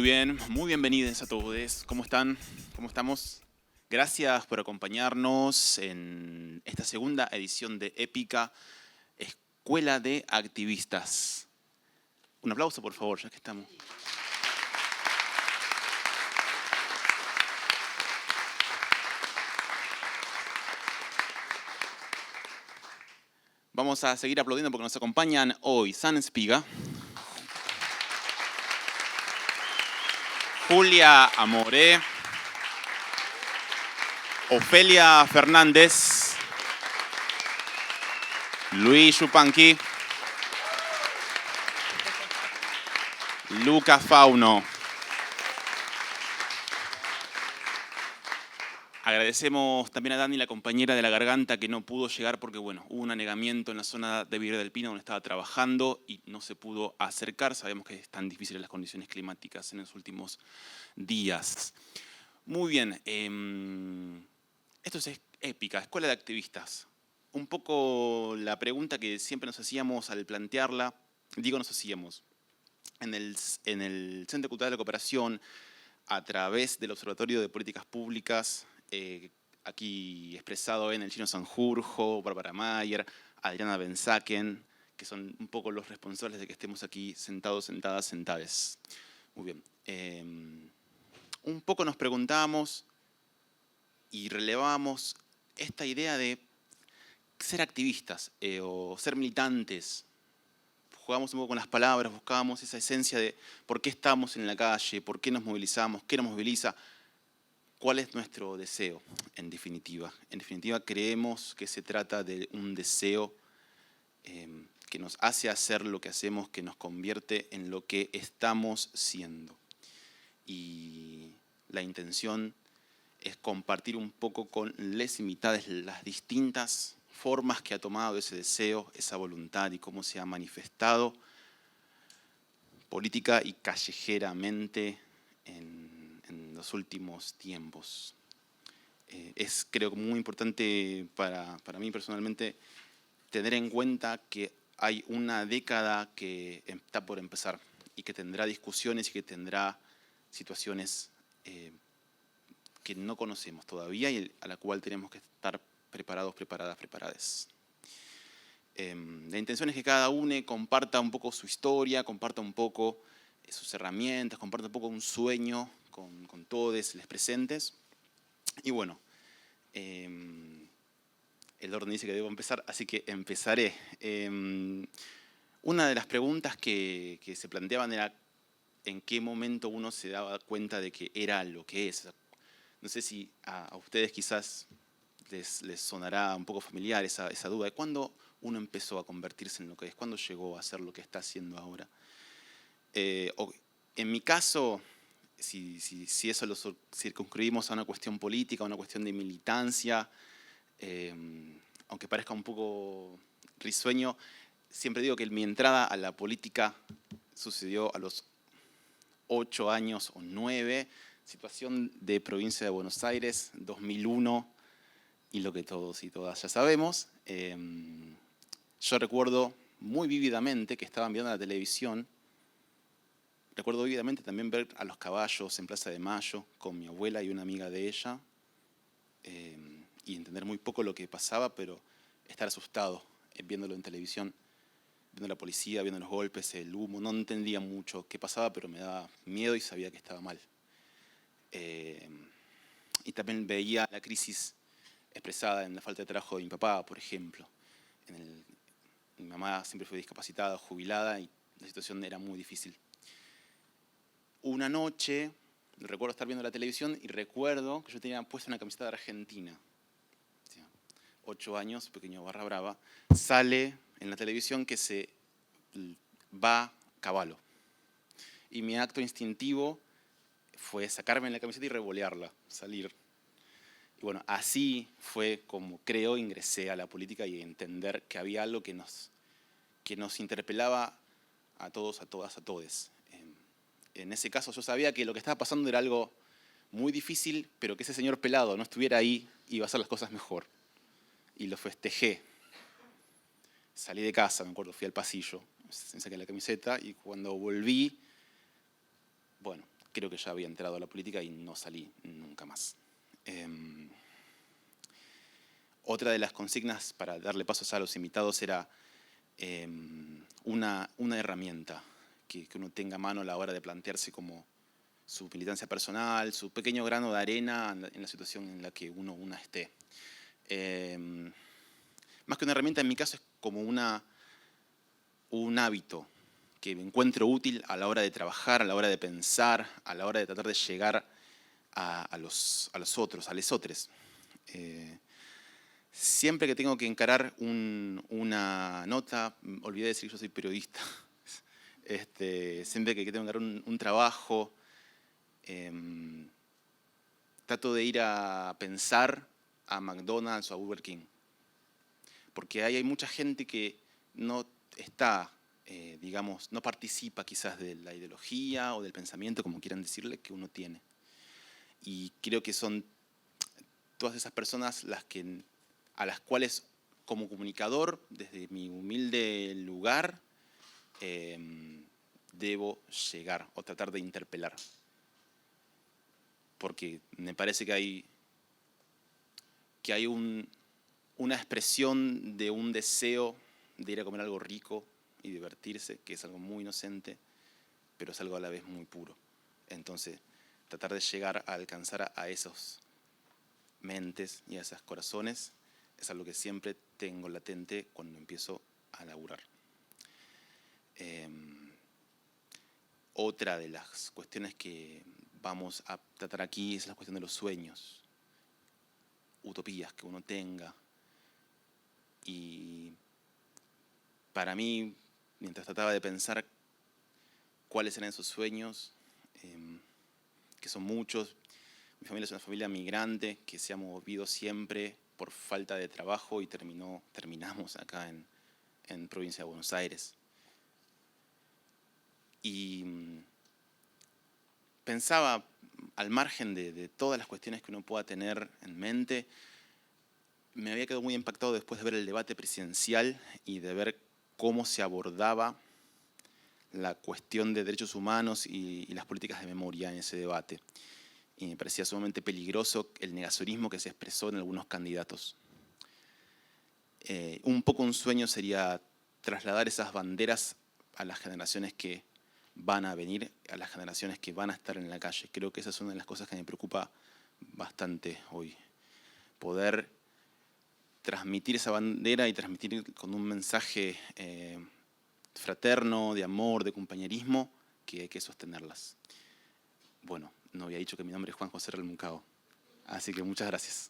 bien, muy bienvenidos a todos. ¿Cómo están? ¿Cómo estamos? Gracias por acompañarnos en esta segunda edición de Épica, Escuela de Activistas. Un aplauso, por favor, ya que estamos. Vamos a seguir aplaudiendo porque nos acompañan hoy San Espiga, Julia Amoré, Ofelia Fernández, Luis Yupanqui, Luca Fauno. Agradecemos también a Dani, la compañera de La Garganta, que no pudo llegar porque hubo un anegamiento en la zona de Villa del Pino donde estaba trabajando y no se pudo acercar. Sabemos que están difíciles las condiciones climáticas en los últimos días. Muy bien, esto es Épica, Escuela de Activistas. Un poco la pregunta que siempre nos hacíamos al plantearla, nos hacíamos, en el Centro Cultural de la Cooperación, a través del Observatorio de Políticas Públicas, aquí expresado en el Chino Sanjurjo, Bárbara Mayer, Adriana Benzaken, que son un poco los responsables de que estemos aquí sentados, sentadas, sentades. Muy bien. Un poco nos preguntamos y relevamos esta idea de ser activistas o ser militantes. Jugamos un poco con las palabras, buscábamos esa esencia de por qué estamos en la calle, por qué nos movilizamos, qué nos moviliza, cuál es nuestro deseo, en definitiva. En definitiva, creemos que se trata de un deseo que nos hace hacer lo que hacemos, que nos convierte en lo que estamos siendo. Y la intención es compartir un poco con les invitades las distintas formas que ha tomado ese deseo, esa voluntad y cómo se ha manifestado política y callejeramente en los últimos tiempos. Es, creo, muy importante para mí personalmente tener en cuenta que hay una década que está por empezar y que tendrá discusiones y que tendrá situaciones que no conocemos todavía y a la cual tenemos que estar preparados, preparadas, preparadas. La intención es que cada uno comparta un poco su historia, comparta un poco sus herramientas, comparta un poco un sueño con todos los presentes. Y bueno, el orden dice que debo empezar, así que empezaré. Una de las preguntas que se planteaban era en qué momento uno se daba cuenta de que era lo que es. No sé si a ustedes quizás les sonará un poco familiar esa duda de cuándo uno empezó a convertirse en lo que es, cuándo llegó a ser lo que está haciendo ahora. En mi caso, si eso lo circunscribimos a una cuestión política, a una cuestión de militancia, aunque parezca un poco risueño, siempre digo que mi entrada a la política sucedió a los 8 años o 9, situación de provincia de Buenos Aires, 2001, y lo que todos y todas ya sabemos. Yo recuerdo muy vívidamente que estaban viendo la televisión. Recuerdo vívidamente también ver a los caballos en Plaza de Mayo con mi abuela y una amiga de ella, y entender muy poco lo que pasaba, pero estar asustado viéndolo en televisión, viendo la policía, viendo los golpes, el humo. No entendía mucho qué pasaba, pero me daba miedo y sabía que estaba mal. Y también veía la crisis expresada en la falta de trabajo de mi papá, por ejemplo. Mi mamá siempre fue discapacitada, jubilada, y la situación era muy difícil. Una noche, recuerdo estar viendo la televisión y recuerdo que yo tenía puesta una camiseta de Argentina. 8 años, pequeño barra brava, sale en la televisión que se va Cavallo. Y mi acto instintivo fue sacarme la camiseta y revolearla, salir. Y bueno, así fue como creo ingresé a la política y entender que había algo que nos interpelaba a todos, a todas, a todes. En ese caso yo sabía que lo que estaba pasando era algo muy difícil, pero que ese señor pelado no estuviera ahí iba a hacer las cosas mejor. Y lo festejé. Salí de casa, me acuerdo, fui al pasillo, me saqué la camiseta y cuando volví, bueno, creo que ya había entrado a la política y no salí nunca más. Otra de las consignas para darle pasos a los invitados era una herramienta que uno tenga a mano a la hora de plantearse como su militancia personal, su pequeño grano de arena en la situación en la que una esté. Más que una herramienta, en mi caso, es como un hábito que me encuentro útil a la hora de trabajar, a la hora de pensar, a la hora de tratar de llegar a los otros, a lesotres. Siempre que tengo que encarar una nota, olvidé decir que yo soy periodista. Siempre que tengo que encarar un trabajo, trato de ir a pensar a McDonald's o a Burger King. Porque ahí hay mucha gente que no está, digamos, no participa quizás de la ideología o del pensamiento, como quieran decirle, que uno tiene. Y creo que son todas esas personas a las cuales, como comunicador, desde mi humilde lugar, debo llegar o tratar de interpelar. Porque me parece que hay una expresión de un deseo de ir a comer algo rico y divertirse, que es algo muy inocente, pero es algo a la vez muy puro. Entonces, tratar de llegar a alcanzar a esas mentes y a esos corazones es algo que siempre tengo latente cuando empiezo a laburar. Otra de las cuestiones que vamos a tratar aquí es la cuestión de los sueños, utopías que uno tenga. Y para mí, mientras trataba de pensar cuáles eran esos sueños, que son muchos, mi familia es una familia migrante que se ha movido siempre por falta de trabajo y terminamos acá en provincia de Buenos Aires. Y pensaba, al margen de todas las cuestiones que uno pueda tener en mente, me había quedado muy impactado después de ver el debate presidencial y de ver cómo se abordaba la cuestión de derechos humanos y las políticas de memoria en ese debate. Y me parecía sumamente peligroso el negacionismo que se expresó en algunos candidatos. Un poco un sueño sería trasladar esas banderas a las generaciones que van a venir, a las generaciones que van a estar en la calle. Creo que esa es una de las cosas que me preocupa bastante hoy. Poder transmitir esa bandera y transmitir con un mensaje fraterno, de amor, de compañerismo, que hay que sostenerlas. Bueno, no había dicho que mi nombre es Juan José Relmuncao, así que muchas gracias.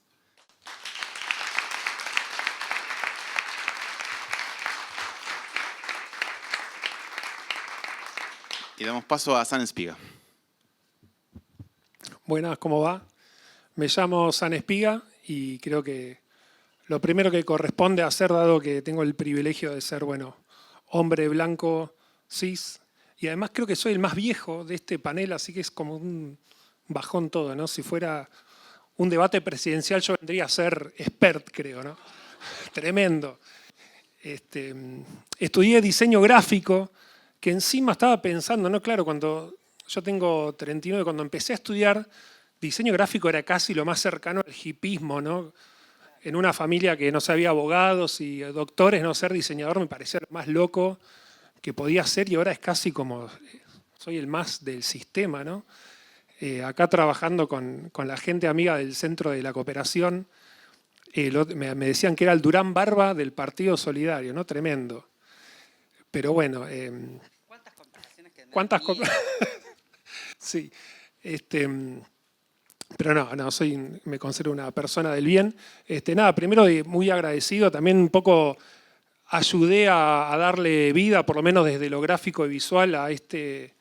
Y damos paso a San Espiga. Buenas, ¿cómo va? Me llamo San Espiga y creo que lo primero que corresponde hacer, dado que tengo el privilegio de ser, hombre blanco, cis, y además creo que soy el más viejo de este panel, así que es como un bajón todo, ¿no? Si fuera un debate presidencial yo vendría a ser expert, creo, ¿no? Tremendo. Estudié diseño gráfico, que encima estaba pensando, ¿no? Claro, cuando yo tengo 39, cuando empecé a estudiar, diseño gráfico era casi lo más cercano al hipismo, ¿no? En una familia que no sabía abogados y doctores, no ser diseñador me parecía lo más loco que podía ser y ahora es casi como, soy el más del sistema, ¿no? Acá trabajando con la gente amiga del Centro de la Cooperación, me decían que era el Durán Barba del Partido Solidario, ¿no? Tremendo. Pero bueno... ¿Cuántas comparaciones que sí. Pero no, me considero una persona del bien. Primero muy agradecido, también un poco ayudé a darle vida, por lo menos desde lo gráfico y visual, a este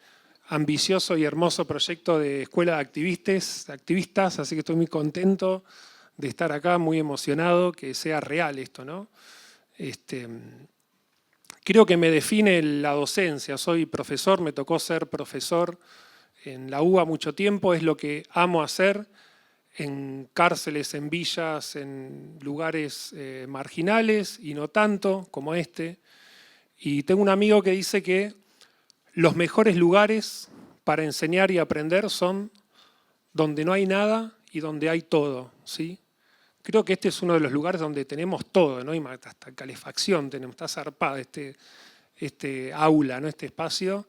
ambicioso y hermoso proyecto de Escuela de Activistas, así que estoy muy contento de estar acá, muy emocionado, que sea real esto, ¿no? Creo que me define la docencia, soy profesor, me tocó ser profesor en la UBA mucho tiempo, es lo que amo hacer, en cárceles, en villas, en lugares marginales y no tanto como este. Y tengo un amigo que dice que los mejores lugares para enseñar y aprender son donde no hay nada y donde hay todo, ¿sí? Creo que este es uno de los lugares donde tenemos todo, ¿no? Y hasta calefacción tenemos, está zarpada este aula, ¿no? Este espacio.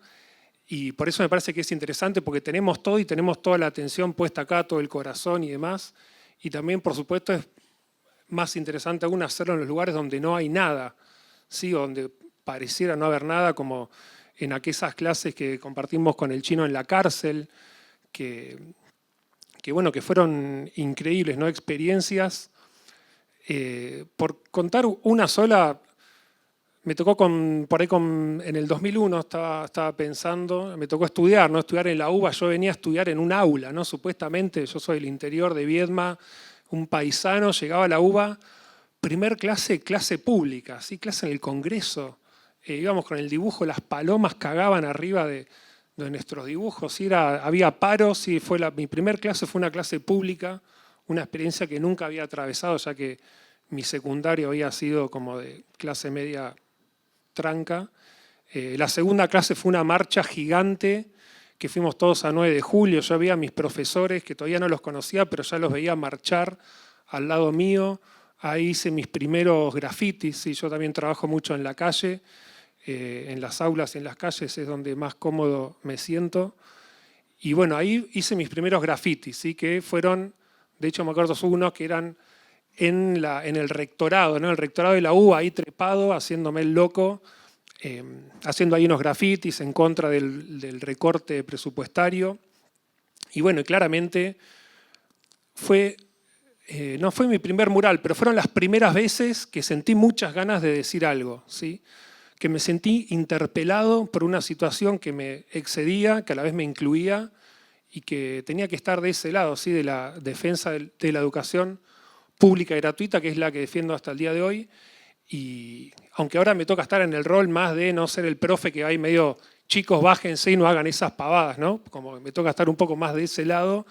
Y por eso me parece que es interesante, porque tenemos todo y tenemos toda la atención puesta acá, todo el corazón y demás. Y también, por supuesto, es más interesante aún hacerlo en los lugares donde no hay nada, ¿sí? Donde pareciera no haber nada, como en aquellas clases que compartimos con el chino en la cárcel, que fueron increíbles, ¿no? Experiencias. Por contar una sola, me tocó en el 2001, estaba pensando, me tocó estudiar, ¿no? Estudiar en la UBA. Yo venía a estudiar en un aula, ¿no? Supuestamente, yo soy del interior de Viedma, un paisano, llegaba a la UBA, primer clase pública, ¿sí? Clase en el Congreso. Íbamos con el dibujo, las palomas cagaban arriba de nuestros dibujos, ¿sí? Había paros, ¿sí? Mi primer clase fue una clase pública, una experiencia que nunca había atravesado, ya que mi secundario había sido como de clase media tranca. La segunda clase fue una marcha gigante que fuimos todos a 9 de julio. Yo veía a mis profesores, que todavía no los conocía, pero ya los veía marchar al lado mío. Ahí hice mis primeros grafitis, y yo también trabajo mucho en la calle, en las aulas y en las calles es donde más cómodo me siento. Y bueno, ahí hice mis primeros grafitis, ¿sí? Que fueron, de hecho me acuerdo unos que eran en el rectorado, ¿no? El rectorado de la UBA, ahí trepado, haciéndome el loco, haciendo ahí unos grafitis en contra del recorte presupuestario. Y bueno, claramente no fue mi primer mural, pero fueron las primeras veces que sentí muchas ganas de decir algo, ¿sí? Que me sentí interpelado por una situación que me excedía, que a la vez me incluía y que tenía que estar de ese lado, ¿sí? De la defensa de la educación pública y gratuita, que es la que defiendo hasta el día de hoy. Y aunque ahora me toca estar en el rol más de no ser el profe que va ahí medio, chicos, bájense y no hagan esas pavadas, ¿no? Como me toca estar un poco más de ese lado,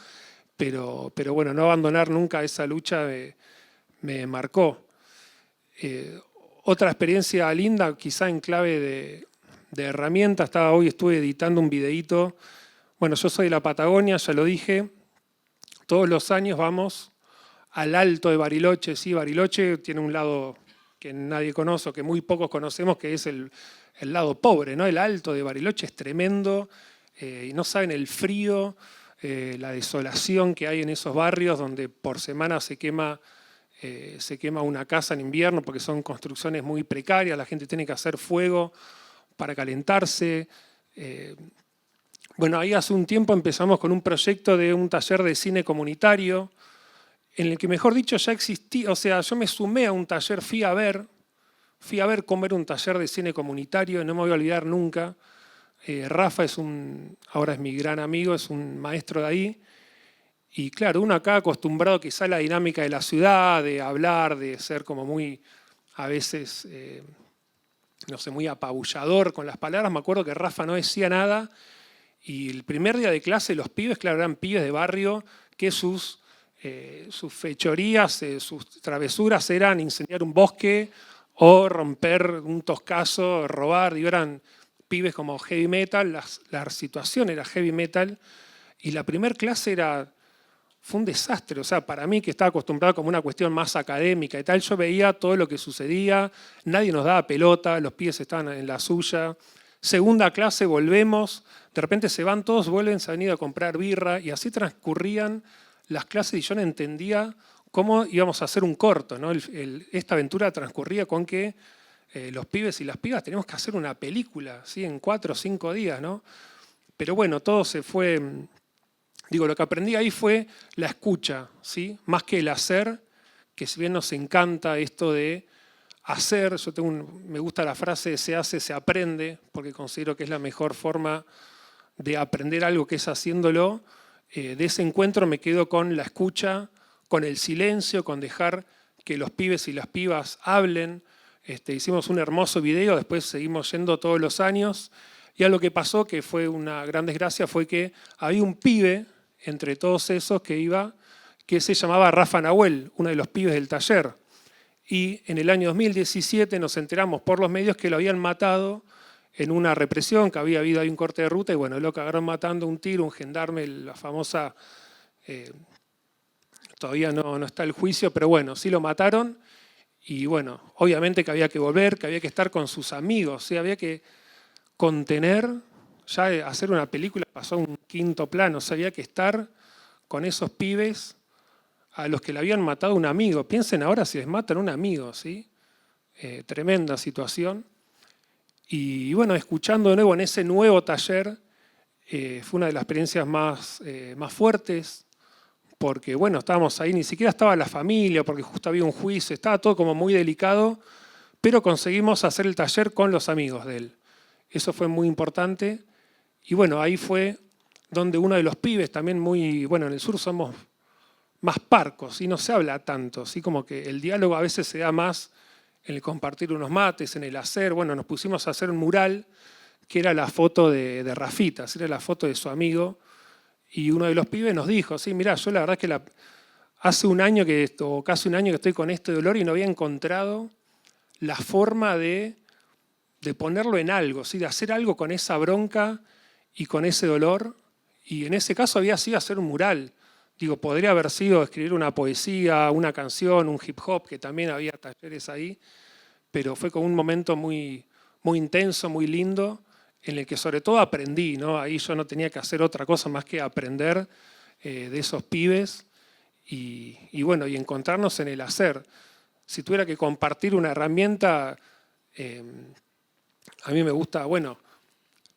pero bueno, no abandonar nunca esa lucha me marcó. Otra experiencia linda, quizá en clave de herramienta, hoy estuve editando un videíto. Bueno, yo soy de la Patagonia, ya lo dije. Todos los años vamos al Alto de Bariloche. Sí, Bariloche tiene un lado que nadie conoce, o que muy pocos conocemos, que es el lado pobre, ¿no? El Alto de Bariloche es tremendo, y no saben el frío, la desolación que hay en esos barrios donde por semana se quema una casa en invierno porque son construcciones muy precarias, la gente tiene que hacer fuego para calentarse. Bueno, ahí hace un tiempo empezamos con un proyecto de un taller de cine comunitario, en el que, mejor dicho, ya existía, o sea, yo me sumé a un taller, fui a ver cómo era un taller de cine comunitario, y no me voy a olvidar nunca. Rafa ahora es mi gran amigo, es un maestro de ahí. Y claro, uno acá acostumbrado quizá a la dinámica de la ciudad, de hablar, de ser como muy, a veces, no sé, muy apabullador con las palabras. Me acuerdo que Rafa no decía nada y el primer día de clase los pibes, claro, eran pibes de barrio que sus fechorías, sus travesuras eran incendiar un bosque o romper un toscazo, robar. Digo, eran pibes como heavy metal, la situación era heavy metal y la primera clase fue un desastre. O sea, para mí, que estaba acostumbrado como una cuestión más académica y tal, yo veía todo lo que sucedía, nadie nos daba pelota, los pibes estaban en la suya. Segunda clase, volvemos, de repente se van todos, vuelven, se han ido a comprar birra y así transcurrían las clases y yo no entendía cómo íbamos a hacer un corto, ¿no? Esta aventura transcurría con que los pibes y las pibas teníamos que hacer una película, ¿sí? En 4 o 5 días, ¿no? Pero bueno, todo se fue. Digo, lo que aprendí ahí fue la escucha, ¿sí? Más que el hacer, que si bien nos encanta esto de hacer, me gusta la frase se hace, se aprende, porque considero que es la mejor forma de aprender algo, que es haciéndolo. De ese encuentro me quedo con la escucha, con el silencio, con dejar que los pibes y las pibas hablen. Hicimos un hermoso video, después seguimos yendo todos los años. Y algo que pasó, que fue una gran desgracia, fue que había un pibe entre todos esos que se llamaba Rafa Nahuel, uno de los pibes del taller. Y en el año 2017 nos enteramos por los medios que lo habían matado en una represión, que había habido ahí un corte de ruta, y bueno, lo cagaron matando un tiro, un gendarme, la famosa, todavía no está el juicio, pero bueno, sí lo mataron, y bueno, obviamente que había que volver, que había que estar con sus amigos, ¿sí? Había que contener, ya hacer una película pasó a un quinto plano, o sea, había que estar con esos pibes a los que le habían matado un amigo. Piensen ahora si les matan un amigo, ¿sí? Tremenda situación. Y bueno, escuchando de nuevo en ese nuevo taller, fue una de las experiencias más fuertes, porque bueno, estábamos ahí, ni siquiera estaba la familia, porque justo había un juicio, estaba todo como muy delicado, pero conseguimos hacer el taller con los amigos de él. Eso fue muy importante. Y bueno, ahí fue donde uno de los pibes, también muy, bueno, en el sur somos más parcos y no se habla tanto, ¿sí? Como que el diálogo a veces se da más en el compartir unos mates, en el hacer. Bueno, nos pusimos a hacer un mural que era la foto de Rafita, era la foto de su amigo, y uno de los pibes nos dijo, sí, mirá, yo la verdad es que hace un año o casi un año que estoy con este dolor y no había encontrado la forma de ponerlo en algo, ¿sí? De hacer algo con esa bronca y con ese dolor, y en ese caso había sido hacer un mural. Digo, podría haber sido escribir una poesía, una canción, un hip hop, que también había talleres ahí, pero fue como un momento muy, muy intenso, muy lindo, en el que sobre todo aprendí, ¿no? Ahí yo no tenía que hacer otra cosa más que aprender de esos pibes y bueno, y encontrarnos en el hacer. Si tuviera que compartir una herramienta, a mí me gusta, bueno,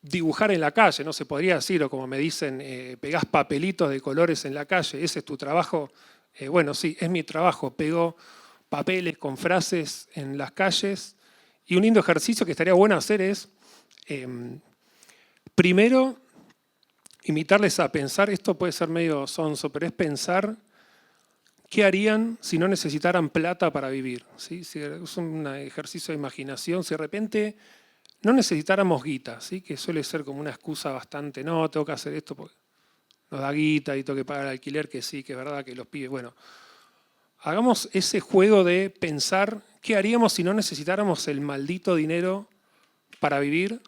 dibujar en la calle, no se podría decir, o como me dicen, pegás papelitos de colores en la calle, ese es tu trabajo. Bueno, sí, es mi trabajo, pego papeles con frases en las calles. Y un lindo ejercicio que estaría bueno hacer es, primero, invitarles a pensar, esto puede ser medio sonso, pero es pensar qué harían si no necesitaran plata para vivir, ¿sí? Si es un ejercicio de imaginación, si de repente no necesitáramos guita, ¿sí? Que suele ser como una excusa bastante, no, tengo que hacer esto porque nos da guita y tengo que pagar el alquiler, que sí, que es verdad que los pibes, bueno. Hagamos ese juego de pensar qué haríamos si no necesitáramos el maldito dinero para vivir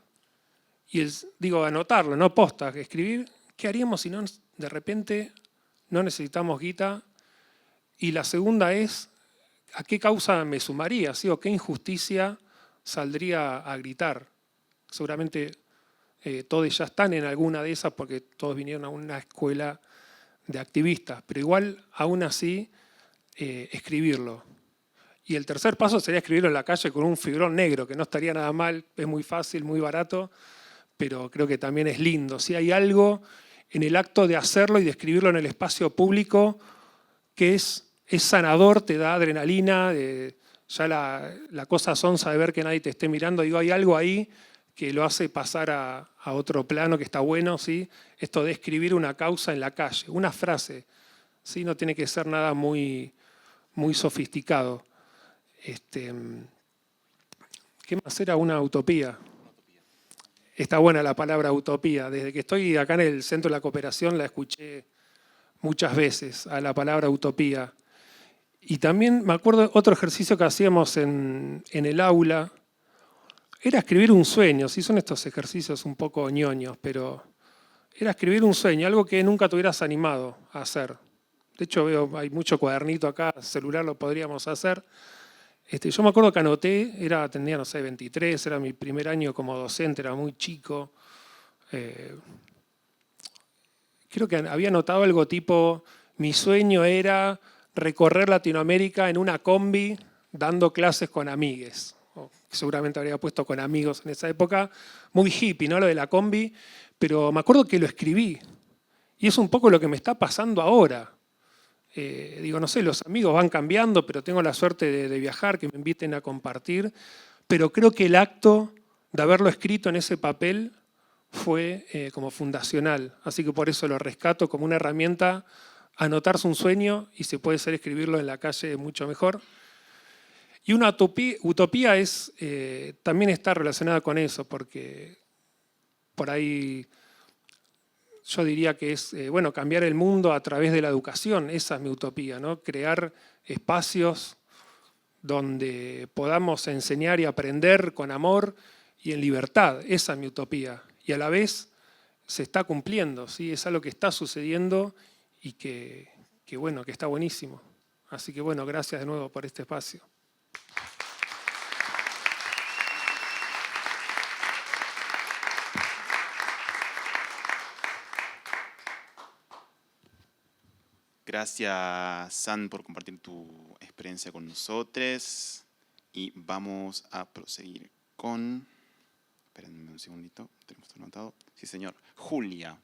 y digo, anotarlo, no posta, escribir qué haríamos si no de repente no necesitamos guita. Y la segunda es, ¿a qué causa me sumaría? ¿Sí? ¿O qué injusticia saldría a gritar? Seguramente todos ya están en alguna de esas porque todos vinieron a una escuela de activistas, pero igual, aún así, escribirlo. Y el tercer paso sería escribirlo en la calle con un fibrón negro, que no estaría nada mal, es muy fácil, muy barato, pero creo que también es lindo. Si hay algo en el acto de hacerlo y de escribirlo en el espacio público que es sanador, te da adrenalina, ya la cosa sonsa de ver que nadie te esté mirando, digo, hay algo ahí que lo hace pasar a otro plano que está bueno, ¿sí? Esto de escribir una causa en la calle, una frase, ¿sí? No tiene que ser nada muy, muy sofisticado. ¿Qué más era una utopía? Está buena la palabra utopía. Desde que estoy acá en el Centro de la Cooperación la escuché muchas veces a la palabra utopía. Y también me acuerdo otro ejercicio que hacíamos en el aula, era escribir un sueño. Sí, son estos ejercicios un poco ñoños, pero era escribir un sueño, algo que nunca te hubieras animado a hacer. De hecho, veo, hay mucho cuadernito acá, celular lo podríamos hacer. Yo me acuerdo que anoté, tenía, no sé, 23, era mi primer año como docente, era muy chico. Creo que había anotado algo tipo, mi sueño era recorrer Latinoamérica en una combi dando clases con amigues. Seguramente habría puesto con amigos en esa época. Muy hippie, ¿no? Lo de la combi. Pero me acuerdo que lo escribí. Y es un poco lo que me está pasando ahora. Digo, no sé, los amigos van cambiando, pero tengo la suerte de viajar, que me inviten a compartir. Pero creo que el acto de haberlo escrito en ese papel fue como fundacional. Así que por eso lo rescato como una herramienta, anotarse un sueño y se puede ser escribirlo en la calle mucho mejor. Y una utopía es, también está relacionada con eso, porque por ahí yo diría que es bueno, cambiar el mundo a través de la educación. Esa es mi utopía, ¿no? Crear espacios donde podamos enseñar y aprender con amor y en libertad. Esa es mi utopía. Y a la vez se está cumpliendo, ¿sí? Es algo que está sucediendo y bueno, que está buenísimo. Así que bueno, gracias de nuevo por este espacio. Gracias, San, por compartir tu experiencia con nosotros. Y vamos a proseguir con... Espérenme un segundito, tenemos todo anotado. Sí, señor. Julia.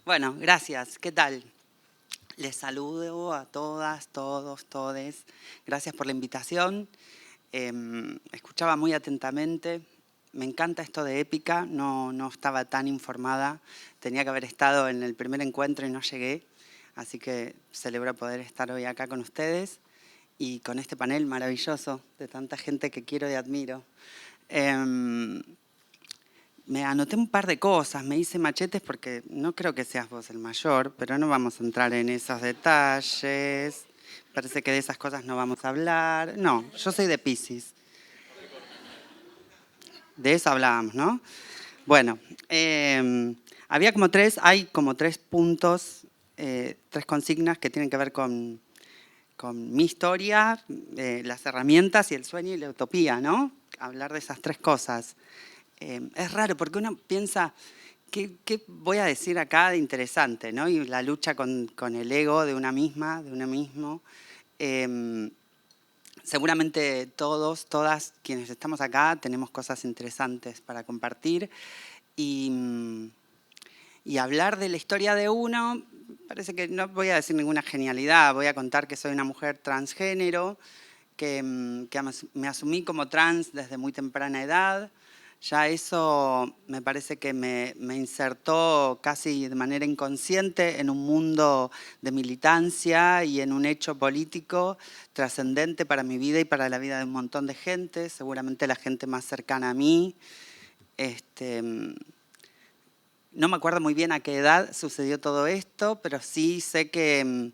Bueno, gracias. ¿Qué tal? Les saludo a todas, todos, todes. Gracias por la invitación. Escuchaba muy atentamente. Me encanta esto de épica. No estaba tan informada. Tenía que haber estado en el primer encuentro y no llegué. Así que celebro poder estar hoy acá con ustedes y con este panel maravilloso de tanta gente que quiero y admiro. Me anoté un par de cosas, me hice machetes porque no creo que seas vos el mayor, pero no vamos a entrar en esos detalles. Parece que de esas cosas no vamos a hablar. No, yo soy de Piscis. De eso hablábamos, ¿no? Bueno, hay como tres puntos, tres consignas que tienen que ver con mi historia, las herramientas y el sueño y la utopía, ¿no? Hablar de esas tres cosas. Es raro porque uno piensa, ¿qué voy a decir acá de interesante? ¿No? Y la lucha con el ego de una misma, de uno mismo. Seguramente todos, todas quienes estamos acá tenemos cosas interesantes para compartir. Y hablar de la historia de uno, parece que no voy a decir ninguna genialidad, voy a contar que soy una mujer transgénero, que me asumí como trans desde muy temprana edad. Ya eso me parece que me insertó casi de manera inconsciente en un mundo de militancia y en un hecho político trascendente para mi vida y para la vida de un montón de gente, seguramente la gente más cercana a mí. No me acuerdo muy bien a qué edad sucedió todo esto, pero sí sé que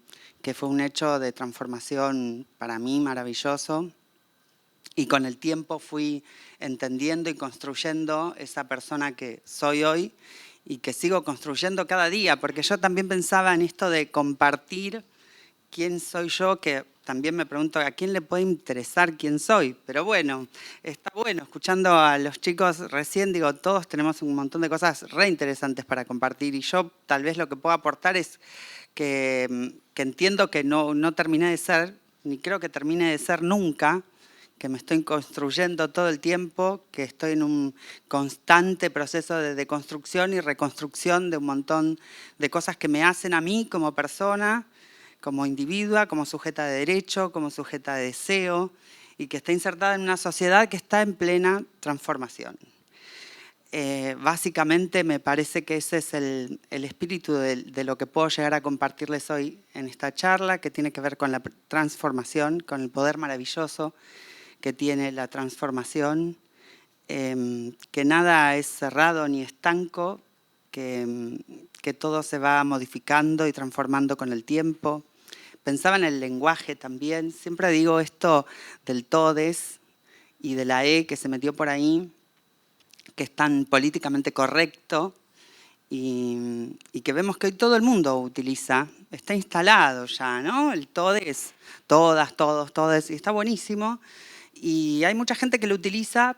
fue un hecho de transformación para mí maravilloso. Y con el tiempo fui entendiendo y construyendo esa persona que soy hoy y que sigo construyendo cada día, porque yo también pensaba en esto de compartir quién soy yo, que también me pregunto a quién le puede interesar quién soy. Pero bueno, está bueno, escuchando a los chicos recién, digo, todos tenemos un montón de cosas re interesantes para compartir y yo tal vez lo que puedo aportar es que entiendo que no terminé de ser, ni creo que termine de ser nunca, que me estoy construyendo todo el tiempo, que estoy en un constante proceso de deconstrucción y reconstrucción de un montón de cosas que me hacen a mí como persona, como individua, como sujeta de derecho, como sujeta de deseo, y que está insertada en una sociedad que está en plena transformación. Básicamente me parece que ese es el espíritu de lo que puedo llegar a compartirles hoy en esta charla, que tiene que ver con la transformación, con el poder maravilloso que tiene la transformación, que nada es cerrado ni estanco, que todo se va modificando y transformando con el tiempo. Pensaba en el lenguaje también, siempre digo esto del todes y de la E que se metió por ahí, que es tan políticamente correcto y que vemos que hoy todo el mundo utiliza, está instalado ya, ¿no? El todes, todas, todos, todes, y está buenísimo. Y hay mucha gente que lo utiliza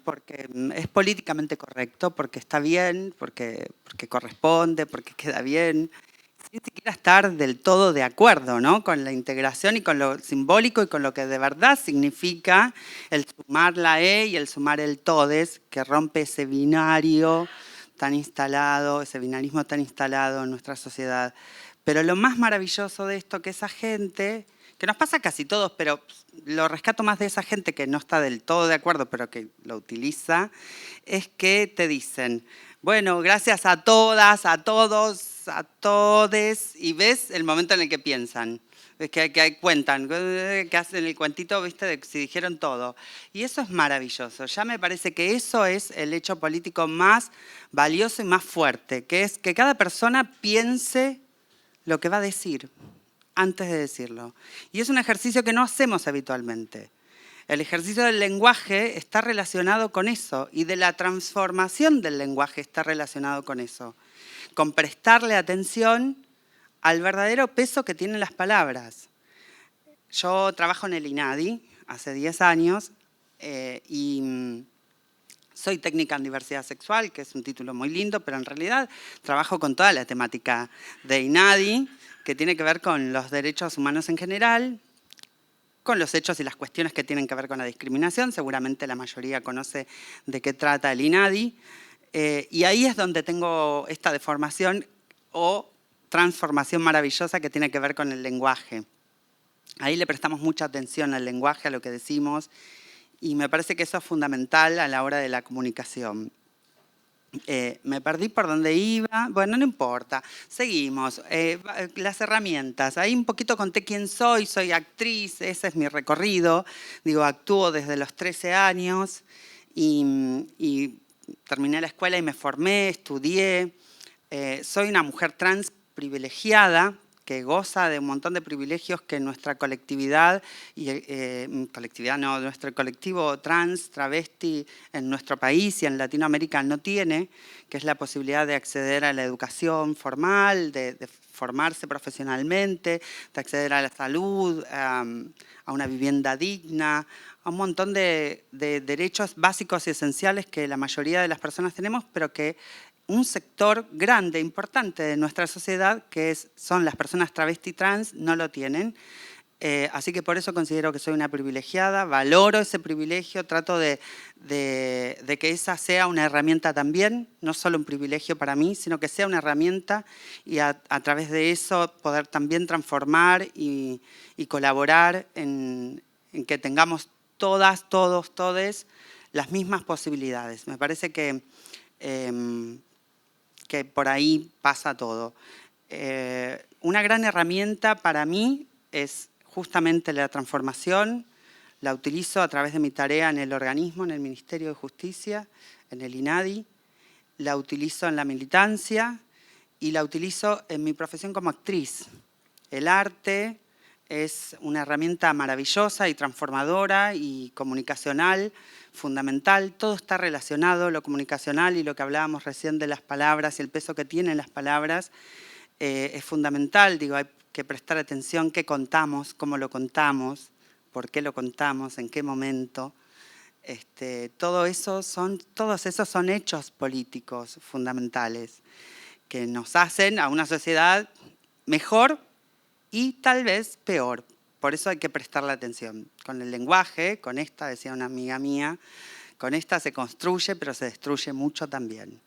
porque es políticamente correcto, porque está bien, porque corresponde, porque queda bien, sin siquiera estar del todo de acuerdo, ¿no? Con la integración y con lo simbólico y con lo que de verdad significa el sumar la E y el sumar el todes, que rompe ese binario tan instalado, ese binarismo tan instalado en nuestra sociedad. Pero lo más maravilloso de esto, que esa gente, que nos pasa a casi todos, pero lo rescato más de esa gente que no está del todo de acuerdo, pero que lo utiliza, es que te dicen, bueno, gracias a todas, a todos, a todes, y ves el momento en el que piensan, que cuentan, que hacen el cuentito, ¿viste? De si dijeron todo. Y eso es maravilloso. Ya me parece que eso es el hecho político más valioso y más fuerte, que es que cada persona piense lo que va a decir antes de decirlo. Y es un ejercicio que no hacemos habitualmente. El ejercicio del lenguaje está relacionado con eso y de la transformación del lenguaje está relacionado con eso, con prestarle atención al verdadero peso que tienen las palabras. Yo trabajo en el INADI hace 10 años y soy técnica en diversidad sexual, que es un título muy lindo, pero en realidad trabajo con toda la temática de INADI, que tiene que ver con los derechos humanos en general, con los hechos y las cuestiones que tienen que ver con la discriminación. Seguramente la mayoría conoce de qué trata el INADI. Y ahí es donde tengo esta deformación o transformación maravillosa que tiene que ver con el lenguaje. Ahí le prestamos mucha atención al lenguaje, a lo que decimos, y me parece que eso es fundamental a la hora de la comunicación. Me perdí por dónde iba. Bueno, no importa. Seguimos. Las herramientas. Ahí un poquito conté quién soy actriz, ese es mi recorrido. Digo, actúo desde los 13 años y terminé la escuela y me formé, estudié. Soy una mujer trans privilegiada que goza de un montón de privilegios que nuestra colectividad, nuestro colectivo trans, travesti en nuestro país y en Latinoamérica no tiene, que es la posibilidad de acceder a la educación formal, de formarse profesionalmente, de acceder a la salud, a una vivienda digna, a un montón de derechos básicos y esenciales que la mayoría de las personas tenemos, pero que un sector grande, importante de nuestra sociedad, que son las personas travesti trans, no lo tienen. Así que por eso considero que soy una privilegiada, valoro ese privilegio, trato de que esa sea una herramienta también, no solo un privilegio para mí, sino que sea una herramienta y a través de eso poder también transformar y colaborar en que tengamos todas, todos, todes las mismas posibilidades. Me parece que por ahí pasa todo. Una gran herramienta para mí es justamente la transformación. La utilizo a través de mi tarea en el organismo, en el Ministerio de Justicia, en el INADI. La utilizo en la militancia y la utilizo en mi profesión como actriz. El arte es una herramienta maravillosa y transformadora y comunicacional, fundamental. Todo está relacionado, lo comunicacional y lo que hablábamos recién de las palabras y el peso que tienen las palabras es fundamental. Digo, hay que prestar atención qué contamos, cómo lo contamos, por qué lo contamos, en qué momento. Todos esos son hechos políticos fundamentales que nos hacen a una sociedad mejor y tal vez peor. Por eso hay que prestarle atención. Con el lenguaje, con esta, decía una amiga mía, con esta se construye, pero se destruye mucho también.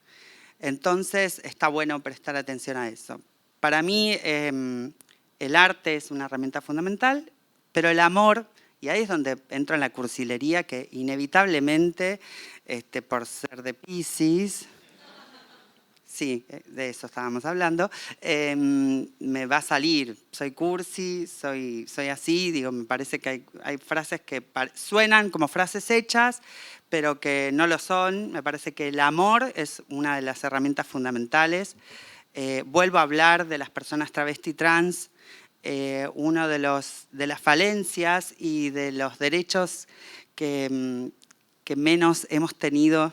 Entonces, está bueno prestar atención a eso. Para mí, el arte es una herramienta fundamental, pero el amor, y ahí es donde entro en la cursilería, que inevitablemente, por ser de Piscis, sí, de eso estábamos hablando, me va a salir. Soy cursi, soy así, digo, me parece que hay frases que suenan como frases hechas, pero que no lo son. Me parece que el amor es una de las herramientas fundamentales. Vuelvo a hablar de las personas travesti trans, uno de las falencias y de los derechos que menos hemos tenido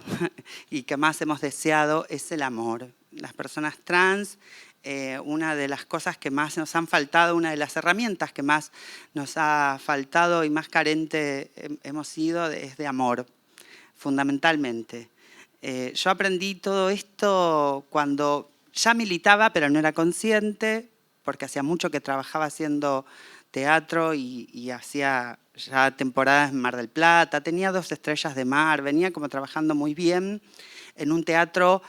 y que más hemos deseado es el amor. Las personas trans, una de las cosas que más nos han faltado, una de las herramientas que más nos ha faltado y más carente hemos sido es de amor, fundamentalmente. Yo aprendí todo esto cuando ya militaba, pero no era consciente, porque hacía mucho que trabajaba haciendo teatro y hacía ya temporadas en Mar del Plata, tenía 2 estrellas de mar, venía como trabajando muy bien en un teatro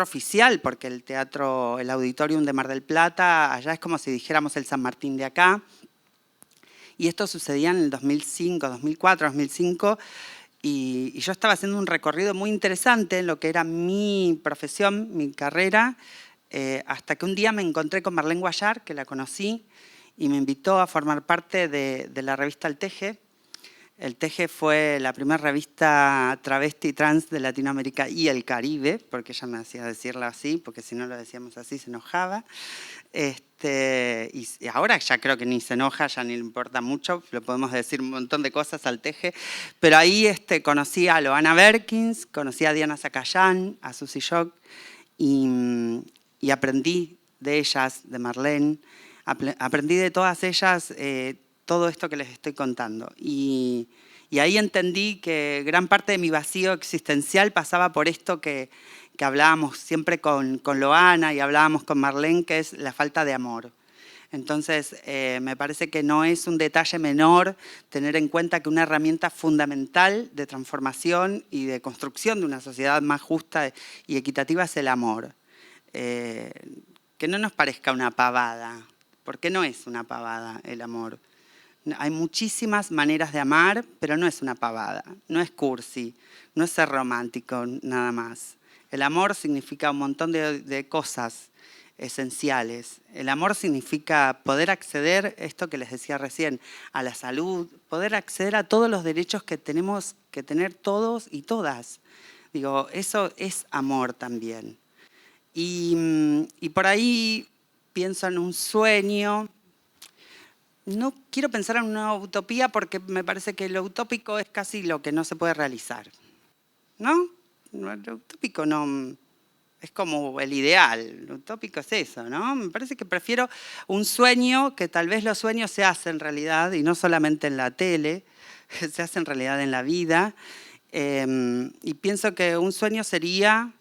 oficial, porque el Auditorium de Mar del Plata, allá es como si dijéramos el San Martín de acá. Y esto sucedía en el 2005, 2004, 2005, y yo estaba haciendo un recorrido muy interesante en lo que era mi profesión, mi carrera, hasta que un día me encontré con Marlene Guayar, que la conocí, y me invitó a formar parte de la revista El Teje. El Teje fue la primera revista travesti trans de Latinoamérica y el Caribe, porque ella me hacía decirlo así, porque si no lo decíamos así se enojaba. Y ahora ya creo que ni se enoja, ya ni le importa mucho, le podemos decir un montón de cosas al Teje. Pero ahí conocí a Loana Berkins, conocí a Diana Zacayán, a Susie Shock, y aprendí de ellas, de Marlene, aprendí de todas ellas todo esto que les estoy contando. Y ahí entendí que gran parte de mi vacío existencial pasaba por esto que hablábamos siempre con Loana y hablábamos con Marlene, que es la falta de amor. Entonces, me parece que no es un detalle menor tener en cuenta que una herramienta fundamental de transformación y de construcción de una sociedad más justa y equitativa es el amor. Que no nos parezca una pavada, porque no es una pavada el amor. Hay muchísimas maneras de amar, pero no es una pavada, no es cursi, no es ser romántico nada más. El amor significa un montón de cosas esenciales. El amor significa poder acceder, esto que les decía recién, a la salud, poder acceder a todos los derechos que tenemos que tener todos y todas. Digo, eso es amor también. Y por ahí pienso en un sueño. No quiero pensar en una utopía porque me parece que lo utópico es casi lo que no se puede realizar. ¿No? Lo utópico no es como el ideal. Lo utópico es eso, ¿no? Me parece que prefiero un sueño, que tal vez los sueños se hacen realidad, y no solamente en la tele, se hacen realidad en la vida. Y pienso que un sueño sería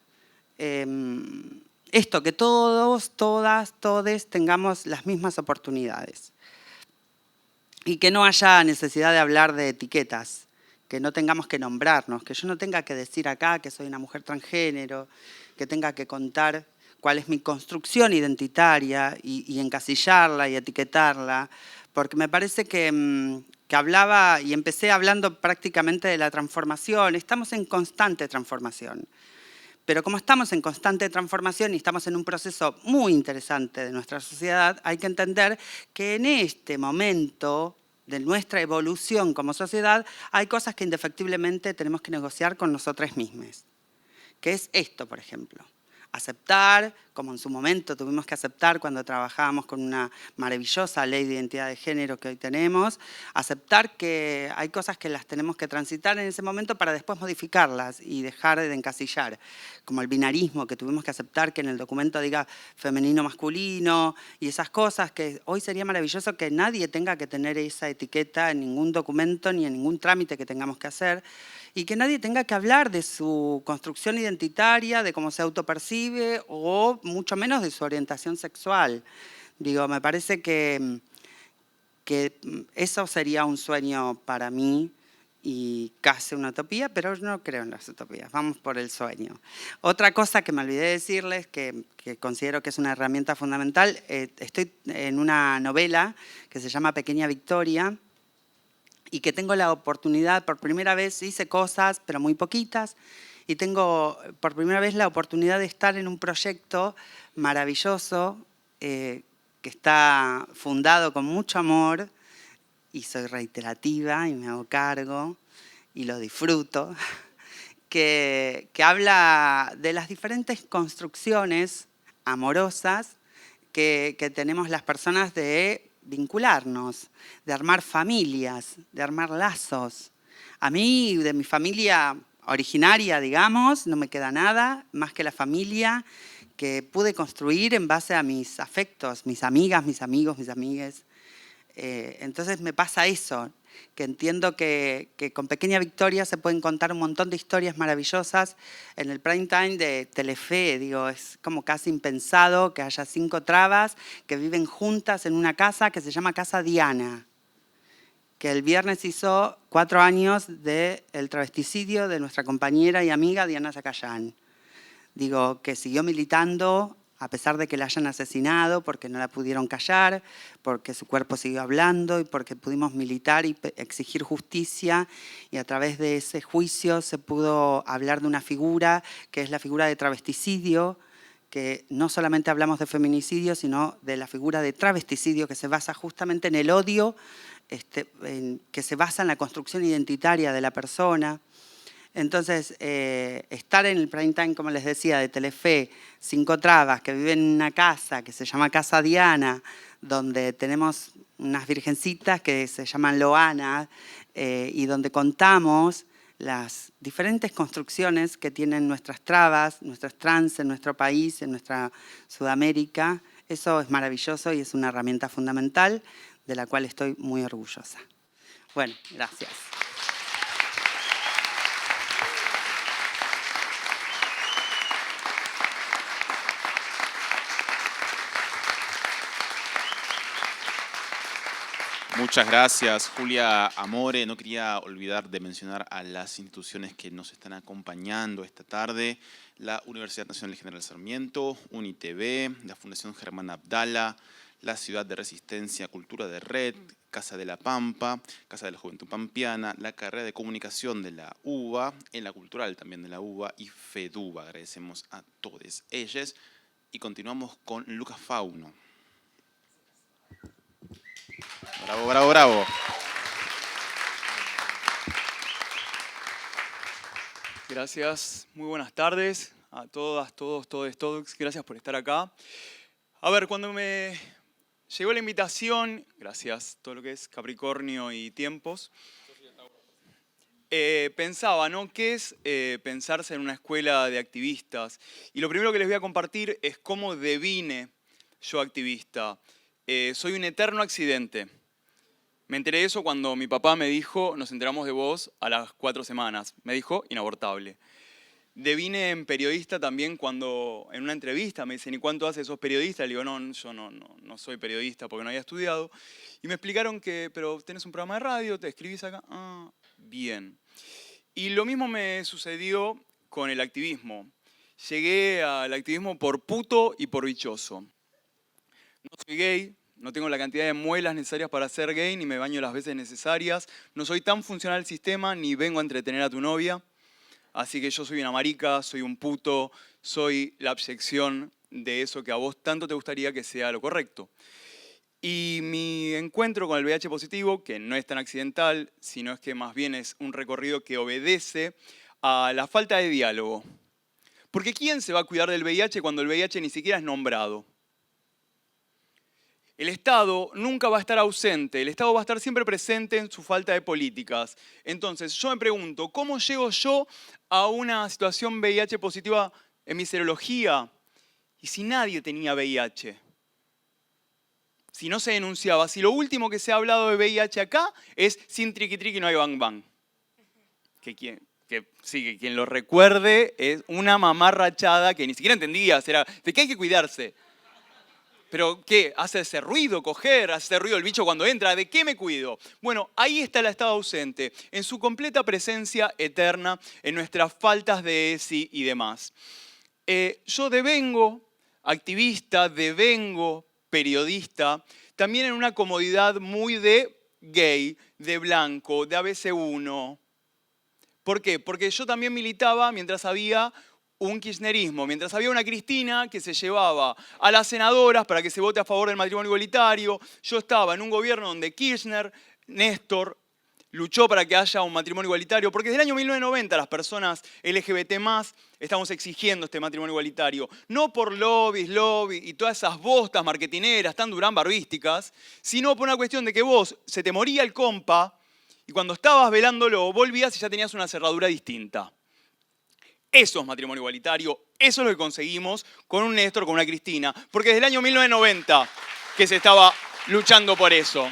esto, que todos, todas, todes tengamos las mismas oportunidades. Y que no haya necesidad de hablar de etiquetas, que no tengamos que nombrarnos, que yo no tenga que decir acá que soy una mujer transgénero, que tenga que contar cuál es mi construcción identitaria y encasillarla y etiquetarla, porque me parece que hablaba y empecé hablando prácticamente de la transformación. Estamos en constante transformación. Pero como estamos en constante transformación y estamos en un proceso muy interesante de nuestra sociedad, hay que entender que en este momento de nuestra evolución como sociedad hay cosas que indefectiblemente tenemos que negociar con nosotras mismas. Que es esto, por ejemplo. Aceptar, como en su momento tuvimos que aceptar cuando trabajábamos con una maravillosa ley de identidad de género que hoy tenemos, aceptar que hay cosas que las tenemos que transitar en ese momento para después modificarlas y dejar de encasillar, como el binarismo, que tuvimos que aceptar que en el documento diga femenino-masculino y esas cosas, que hoy sería maravilloso que nadie tenga que tener esa etiqueta en ningún documento ni en ningún trámite que tengamos que hacer, y que nadie tenga que hablar de su construcción identitaria, de cómo se autopercibe o mucho menos de su orientación sexual. Digo, me parece que eso sería un sueño para mí y casi una utopía, pero no creo en las utopías, vamos por el sueño. Otra cosa que me olvidé de decirles, que considero que es una herramienta fundamental, estoy en una novela que se llama Pequeña Victoria, y que tengo la oportunidad, por primera vez hice cosas, pero muy poquitas, y tengo por primera vez la oportunidad de estar en un proyecto maravilloso que está fundado con mucho amor, y soy reiterativa y me hago cargo y lo disfruto, que habla de las diferentes construcciones amorosas que tenemos las personas de vincularnos, de armar familias, de armar lazos. A mí, de mi familia originaria, digamos, no me queda nada más que la familia que pude construir en base a mis afectos, mis amigas, mis amigos, mis amigues. Entonces me pasa eso, que entiendo que con Pequeña Victoria se pueden contar un montón de historias maravillosas. En el prime time de Telefe, digo, es como casi impensado que haya 5 trabas que viven juntas en una casa que se llama Casa Diana, que el viernes hizo 4 años del travesticidio de nuestra compañera y amiga Diana Zacayán. Digo, que siguió militando a pesar de que la hayan asesinado, porque no la pudieron callar, porque su cuerpo siguió hablando y porque pudimos militar y exigir justicia, y a través de ese juicio se pudo hablar de una figura que es la figura de travesticidio, que no solamente hablamos de feminicidio, sino de la figura de travesticidio, que se basa justamente en el odio que se basa en la construcción identitaria de la persona. Entonces, estar en el prime time, como les decía, de Telefe, 5 trabas, que viven en una casa que se llama Casa Diana, donde tenemos unas virgencitas que se llaman Loana, y donde contamos las diferentes construcciones que tienen nuestras trabas, nuestros trans en nuestro país, en nuestra Sudamérica. Eso es maravilloso y es una herramienta fundamental de la cual estoy muy orgullosa. Bueno, gracias. Muchas gracias, Julia Amore. No quería olvidar de mencionar a las instituciones que nos están acompañando esta tarde. La Universidad Nacional General Sarmiento, UNITV, la Fundación Germán Abdala, la Ciudad de Resistencia, Cultura de Red, Casa de la Pampa, Casa de la Juventud Pampeana, la carrera de Comunicación de la UBA, en la Cultural también de la UBA y FEDUBA. Agradecemos a todos ellos. Y continuamos con Lucas Fauno. Bravo, bravo, bravo. Gracias, muy buenas tardes a todas, todos. Gracias por estar acá. A ver, cuando me llegó la invitación, gracias, todo lo que es Capricornio y tiempos, pensaba, ¿no? ¿Qué es pensarse en una escuela de activistas? Y lo primero que les voy a compartir es cómo devine yo activista. Soy un eterno accidente. Me enteré de eso cuando mi papá me dijo, nos enteramos de vos a las 4 semanas. Me dijo, inabortable. Devine en periodista también cuando en una entrevista me dicen, ¿y cuánto haces? ¿Sos periodista? Le digo, no, yo no soy periodista porque no había estudiado. Y me explicaron que, pero tenés un programa de radio, te escribís acá. Ah, bien. Y lo mismo me sucedió con el activismo. Llegué al activismo por puto y por bichoso. No soy gay. No tengo la cantidad de muelas necesarias para ser gay, ni me baño las veces necesarias. No soy tan funcional al sistema, ni vengo a entretener a tu novia. Así que yo soy una marica, soy un puto, soy la abyección de eso que a vos tanto te gustaría que sea lo correcto. Y mi encuentro con el VIH positivo, que no es tan accidental, sino es que más bien es un recorrido que obedece a la falta de diálogo. Porque ¿quién se va a cuidar del VIH cuando el VIH ni siquiera es nombrado? El Estado nunca va a estar ausente, el Estado va a estar siempre presente en su falta de políticas. Entonces, yo me pregunto, ¿cómo llego yo a una situación VIH positiva en mi serología? Y si nadie tenía VIH, si no se denunciaba, si lo último que se ha hablado de VIH acá es sin triqui triqui no hay bang bang. Que quien lo recuerde es una mamarrachada que ni siquiera entendía, era de qué hay que cuidarse. ¿Pero qué? ¿Hace ese ruido coger? ¿Hace ese ruido el bicho cuando entra? ¿De qué me cuido? Bueno, ahí está el Estado ausente, en su completa presencia eterna, en nuestras faltas de ESI y demás. Yo devengo activista, devengo periodista, también en una comodidad muy de gay, de blanco, de ABC1. ¿Por qué? Porque yo también militaba mientras había un kirchnerismo, mientras había una Cristina que se llevaba a las senadoras para que se vote a favor del matrimonio igualitario. Yo estaba en un gobierno donde Kirchner, Néstor, luchó para que haya un matrimonio igualitario, porque desde el año 1990 las personas LGBT+, estamos exigiendo este matrimonio igualitario. No por lobbies y todas esas bostas marketineras tan durán-barbísticas, sino por una cuestión de que vos se te moría el compa y cuando estabas velándolo volvías y ya tenías una cerradura distinta. Eso es matrimonio igualitario, eso es lo que conseguimos con un Néstor, con una Cristina, porque desde el año 1990 que se estaba luchando por eso.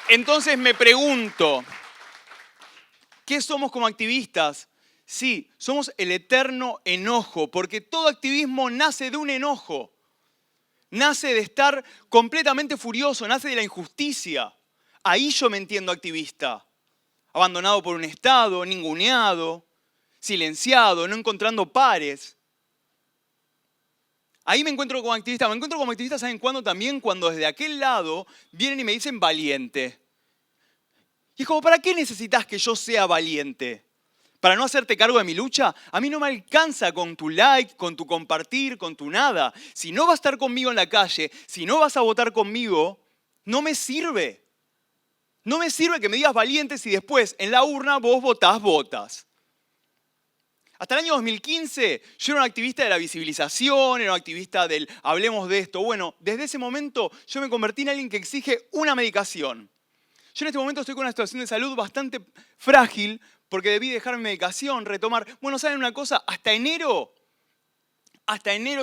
Entonces me pregunto, ¿qué somos como activistas? Sí, somos el eterno enojo, porque todo activismo nace de un enojo, nace de estar completamente furioso, nace de la injusticia. Ahí yo me entiendo activista, abandonado por un Estado, ninguneado, silenciado, no encontrando pares. Ahí me encuentro como activista. Me encuentro como activista, ¿saben cuándo? También cuando desde aquel lado vienen y me dicen valiente. Y es como, ¿para qué necesitas que yo sea valiente? ¿Para no hacerte cargo de mi lucha? A mí no me alcanza con tu like, con tu compartir, con tu nada. Si no vas a estar conmigo en la calle, si no vas a votar conmigo, no me sirve. No me sirve que me digas valiente si después en la urna vos votas. Hasta el año 2015 yo era un activista de la visibilización, era un activista del hablemos de esto. Bueno, desde ese momento yo me convertí en alguien que exige una medicación. Yo en este momento estoy con una situación de salud bastante frágil porque debí dejar mi medicación, retomar. Bueno, ¿saben una cosa? Hasta enero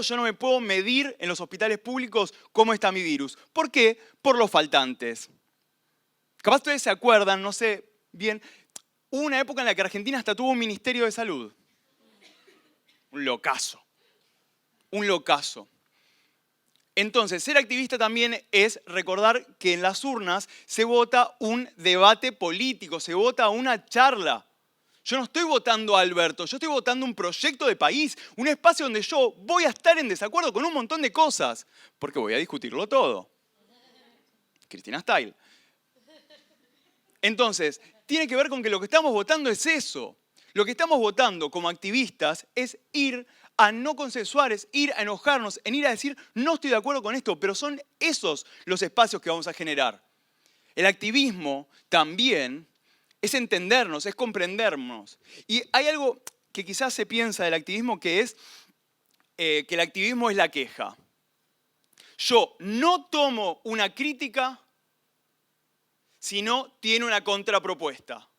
yo no me puedo medir en los hospitales públicos cómo está mi virus. ¿Por qué? Por los faltantes. Capaz ustedes se acuerdan, no sé bien, hubo una época en la que Argentina hasta tuvo un ministerio de salud. Un locazo. Un locazo. Entonces, ser activista también es recordar que en las urnas se vota un debate político, se vota una charla. Yo no estoy votando a Alberto, yo estoy votando un proyecto de país, un espacio donde yo voy a estar en desacuerdo con un montón de cosas, porque voy a discutirlo todo. Cristina Style. Entonces, tiene que ver con que lo que estamos votando es eso. Lo que estamos votando como activistas es ir a no consensuar, es ir a enojarnos, en ir a decir, no estoy de acuerdo con esto, pero son esos los espacios que vamos a generar. El activismo también es entendernos, es comprendernos. Y hay algo que quizás se piensa del activismo que es que el activismo es la queja. Yo no tomo una crítica si no tiene una contrapropuesta.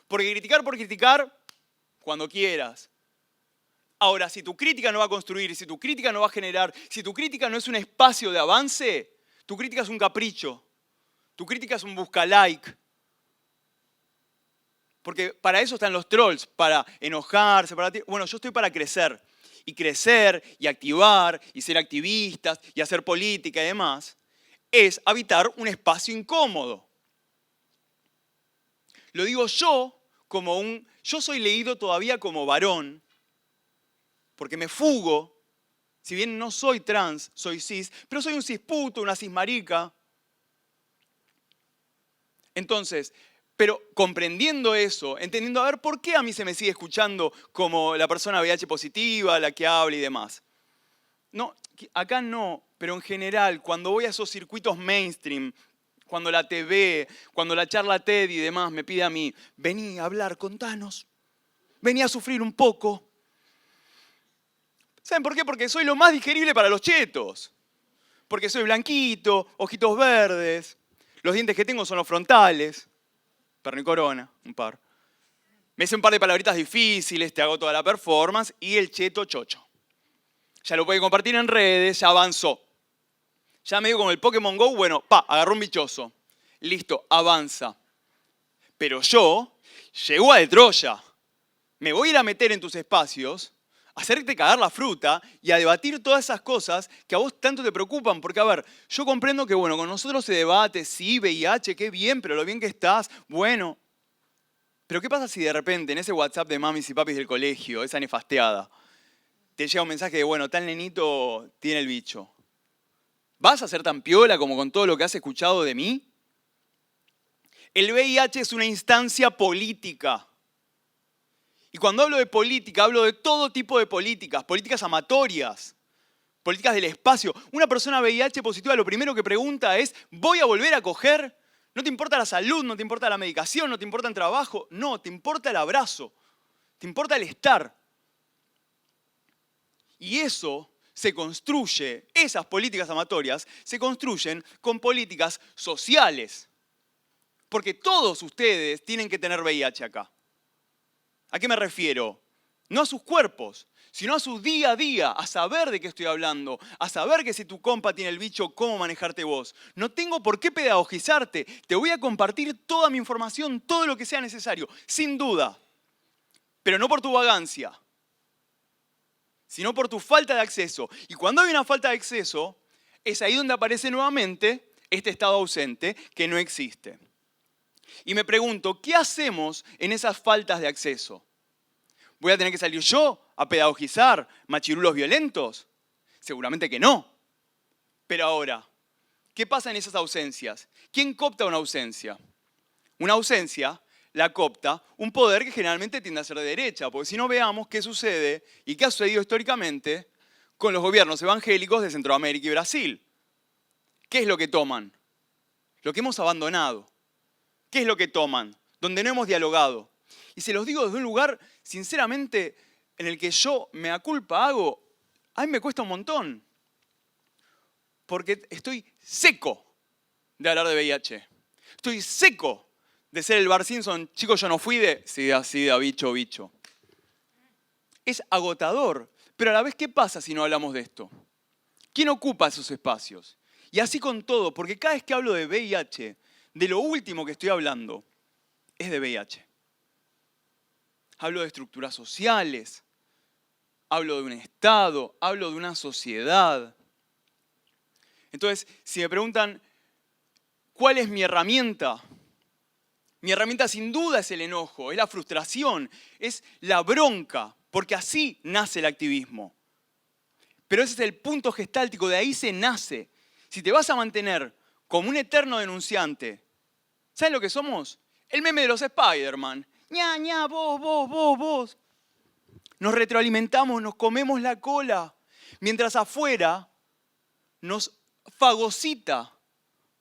Porque criticar por criticar, cuando quieras. Ahora, si tu crítica no va a construir, si tu crítica no va a generar, si tu crítica no es un espacio de avance, tu crítica es un capricho, tu crítica es un busca-like. Porque para eso están los trolls, para enojarse, para... Bueno, yo estoy para crecer. Y crecer, y activar, y ser activistas, y hacer política y demás, es habitar un espacio incómodo. Lo digo yo como yo soy leído todavía como varón, porque me fugo, si bien no soy trans, soy cis, pero soy un cisputo, una cismarica. Entonces, pero comprendiendo eso, entendiendo, a ver, ¿por qué a mí se me sigue escuchando como la persona VIH positiva, la que habla y demás? No, acá no, pero en general, cuando voy a esos circuitos mainstream, cuando la TV, cuando la charla TED y demás me pide a mí, vení a hablar, contanos, vení a sufrir un poco. ¿Saben por qué? Porque soy lo más digerible para los chetos. Porque soy blanquito, ojitos verdes, los dientes que tengo son los frontales, perno y corona, un par. Me hice un par de palabritas difíciles, te hago toda la performance y el cheto chocho. Ya lo puede compartir en redes, ya avanzó. Ya medio como el Pokémon Go, bueno, agarró un bichoso. Listo, avanza. Pero yo llego a de Troya. Me voy a ir a meter en tus espacios, a hacerte cagar la fruta y a debatir todas esas cosas que a vos tanto te preocupan. Porque, a ver, yo comprendo que, bueno, con nosotros se debate, sí, VIH, qué bien, pero lo bien que estás, bueno. Pero ¿qué pasa si de repente en ese WhatsApp de mamis y papis del colegio, esa nefasteada, te llega un mensaje de, bueno, tal nenito tiene el bicho? ¿Vas a ser tan piola como con todo lo que has escuchado de mí? El VIH es una instancia política. Y cuando hablo de política, hablo de todo tipo de políticas, políticas amatorias, políticas del espacio. Una persona VIH positiva lo primero que pregunta es, ¿voy a volver a coger? No te importa la salud, no te importa la medicación, no te importa el trabajo, no, te importa el abrazo, te importa el estar. Y eso se construye, esas políticas amatorias se construyen con políticas sociales. Porque todos ustedes tienen que tener VIH acá. ¿A qué me refiero? No a sus cuerpos, sino a su día a día, a saber de qué estoy hablando, a saber que si tu compa tiene el bicho, cómo manejarte vos. No tengo por qué pedagogizarte, te voy a compartir toda mi información, todo lo que sea necesario, sin duda. Pero no por tu vagancia, sino por tu falta de acceso. Y cuando hay una falta de acceso, es ahí donde aparece nuevamente este estado ausente que no existe. Y me pregunto, ¿qué hacemos en esas faltas de acceso? ¿Voy a tener que salir yo a pedagogizar machirulos violentos? Seguramente que no. Pero ahora, ¿qué pasa en esas ausencias? ¿Quién coopta una ausencia? Una ausencia la coopta un poder que generalmente tiende a ser de derecha, porque si no veamos qué sucede y qué ha sucedido históricamente con los gobiernos evangélicos de Centroamérica y Brasil, ¿Qué es lo que toman? Lo que hemos abandonado. ¿Qué es lo que toman? Donde no hemos dialogado. Y se los digo desde un lugar, sinceramente, en el que yo me aculpa hago, a mí me cuesta un montón. Porque estoy seco de hablar de VIH. Estoy seco de ser el Bart Simpson. Chicos, yo no fui de SIDA, bicho, bicho. Es agotador. Pero a la vez, ¿qué pasa si no hablamos de esto? ¿Quién ocupa esos espacios? Y así con todo, porque cada vez que hablo de VIH, de lo último que estoy hablando es de VIH. Hablo de estructuras sociales, hablo de un Estado, hablo de una sociedad. Entonces, si me preguntan, ¿cuál es mi herramienta? Mi herramienta sin duda es el enojo, es la frustración, es la bronca, porque así nace el activismo. Pero ese es el punto gestáltico, de ahí se nace. Si te vas a mantener como un eterno denunciante, ¿saben lo que somos? El meme de los Spider-Man. Ña, ña, vos. Nos retroalimentamos, nos comemos la cola. Mientras afuera nos fagocita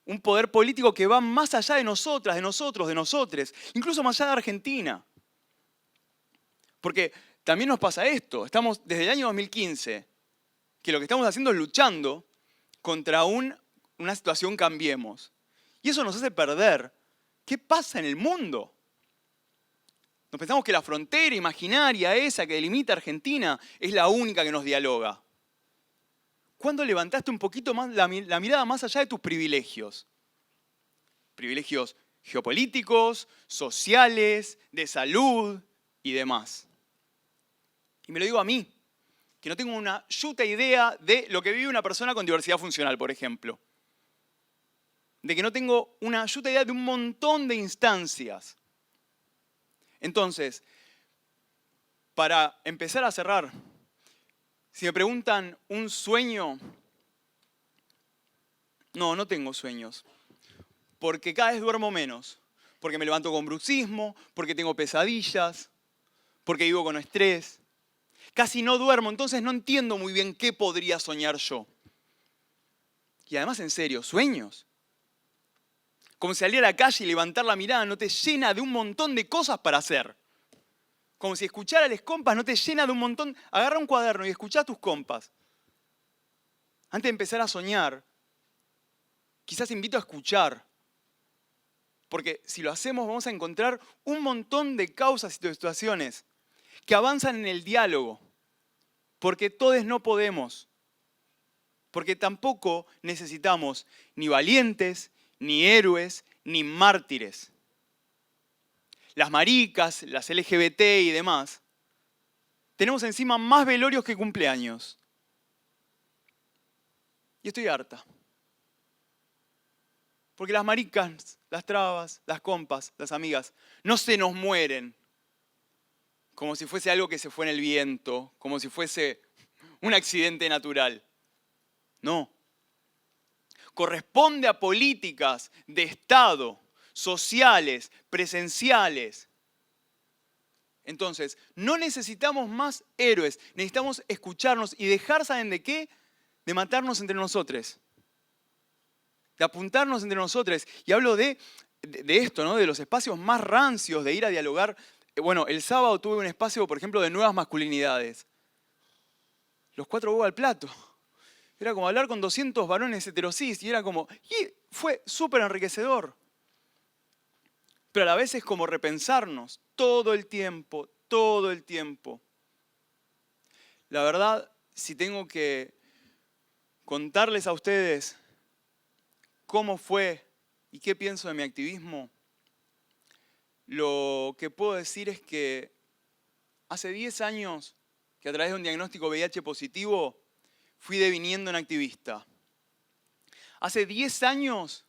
un poder político que va más allá de nosotras, de nosotros, de nosotres, incluso más allá de Argentina. Porque también nos pasa esto, estamos desde el año 2015, que lo que estamos haciendo es luchando contra una situación Cambiemos. Y eso nos hace perder. ¿Qué pasa en el mundo? Nos pensamos que la frontera imaginaria esa que delimita Argentina es la única que nos dialoga. ¿Cuándo levantaste un poquito más la mirada más allá de tus privilegios? Privilegios geopolíticos, sociales, de salud y demás. Y me lo digo a mí, que no tengo una yuta idea de lo que vive una persona con diversidad funcional, por ejemplo. De que no tengo una yuta idea de un montón de instancias. Entonces, para empezar a cerrar, si me preguntan un sueño, no tengo sueños. Porque cada vez duermo menos. Porque me levanto con bruxismo, porque tengo pesadillas, porque vivo con estrés. Casi no duermo, entonces no entiendo muy bien qué podría soñar yo. Y además, en serio, ¿sueños? Como si salir a la calle y levantar la mirada no te llena de un montón de cosas para hacer. Como si escuchar a los compas no te llena de un montón. Agarra un cuaderno y escuchá a tus compas. Antes de empezar a soñar, quizás invito a escuchar. Porque si lo hacemos vamos a encontrar un montón de causas y de situaciones que avanzan en el diálogo. Porque todos no podemos. Porque tampoco necesitamos ni valientes, ni héroes, ni mártires. Las maricas, las LGBT y demás, tenemos encima más velorios que cumpleaños. Y estoy harta. Porque las maricas, las trabas, las compas, las amigas, no se nos mueren como si fuese algo que se fue en el viento, como si fuese un accidente natural. No. Corresponde a políticas de Estado, sociales, presenciales. Entonces, no necesitamos más héroes, necesitamos escucharnos y dejar, ¿saben de qué? De matarnos entre nosotros. De apuntarnos entre nosotros. Y hablo de esto, ¿no? De los espacios más rancios, de ir a dialogar. Bueno, el sábado tuve un espacio, por ejemplo, de nuevas masculinidades. Los 4 huevos al plato. Era como hablar con 200 varones heterosis y era como... Y fue súper enriquecedor. Pero a la vez es como repensarnos todo el tiempo, todo el tiempo. La verdad, si tengo que contarles a ustedes cómo fue y qué pienso de mi activismo, lo que puedo decir es que hace 10 años que a través de un diagnóstico VIH positivo fui deviniendo en activista. Hace 10 años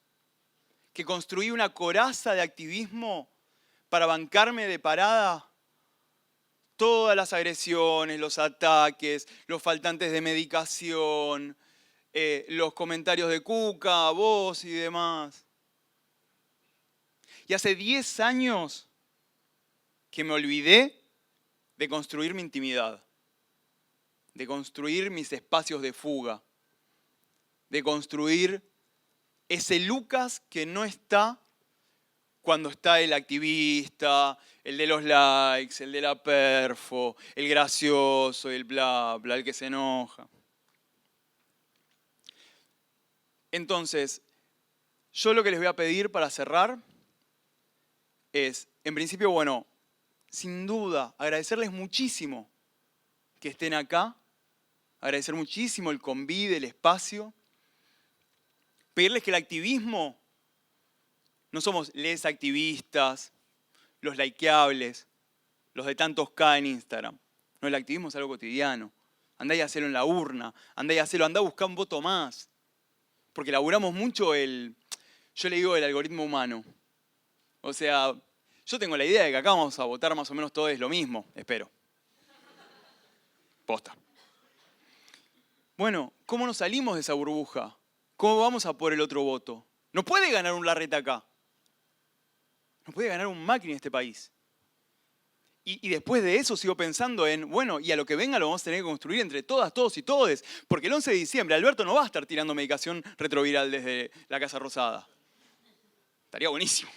que construí una coraza de activismo para bancarme de parada todas las agresiones, los ataques, los faltantes de medicación, los comentarios de Cuca, vos y demás. Y hace 10 años que me olvidé de construir mi intimidad, de construir mis espacios de fuga, de construir ese Lucas que no está cuando está el activista, el de los likes, el de la perfo, el gracioso, el bla, bla, el que se enoja. Entonces, yo lo que les voy a pedir para cerrar es, en principio, bueno, sin duda, agradecerles muchísimo que estén acá, agradecer muchísimo el convite, el espacio, pedirles que el activismo, no somos les activistas, los likeables, los de tantos K en Instagram. No, el activismo es algo cotidiano. Andá y hacelo en la urna, andá y hacelo, andá a buscar un voto más. Porque laburamos mucho yo le digo el algoritmo humano. O sea, yo tengo la idea de que acá vamos a votar más o menos todos lo mismo, espero. Posta. Bueno, ¿cómo nos salimos de esa burbuja? ¿Cómo vamos a por el otro voto? No puede ganar un Larreta acá. No puede ganar un Macri en este país. Y después de eso sigo pensando en, bueno, y a lo que venga lo vamos a tener que construir entre todas, todos y todes. Porque el 11 de diciembre Alberto no va a estar tirando medicación retroviral desde la Casa Rosada. Estaría buenísimo.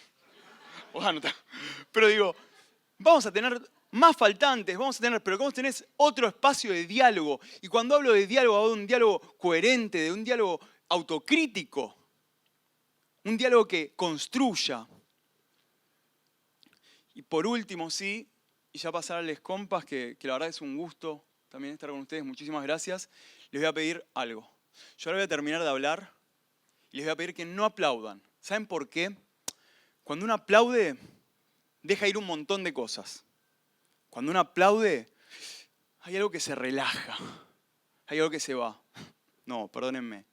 Ojalá no está. Pero digo, vamos a tener más faltantes, pero vamos a tener otro espacio de diálogo. Y cuando hablo de diálogo, hablo de un diálogo coherente, de un diálogo autocrítico. Un diálogo que construya. Y por último, sí, y ya pasar a les compas, que la verdad es un gusto también estar con ustedes, muchísimas gracias. Les voy a pedir algo. Yo ahora voy a terminar de hablar y les voy a pedir que no aplaudan. ¿Saben por qué? Cuando uno aplaude, deja ir un montón de cosas. Cuando uno aplaude, hay algo que se relaja, hay algo que se va. No, perdónenme.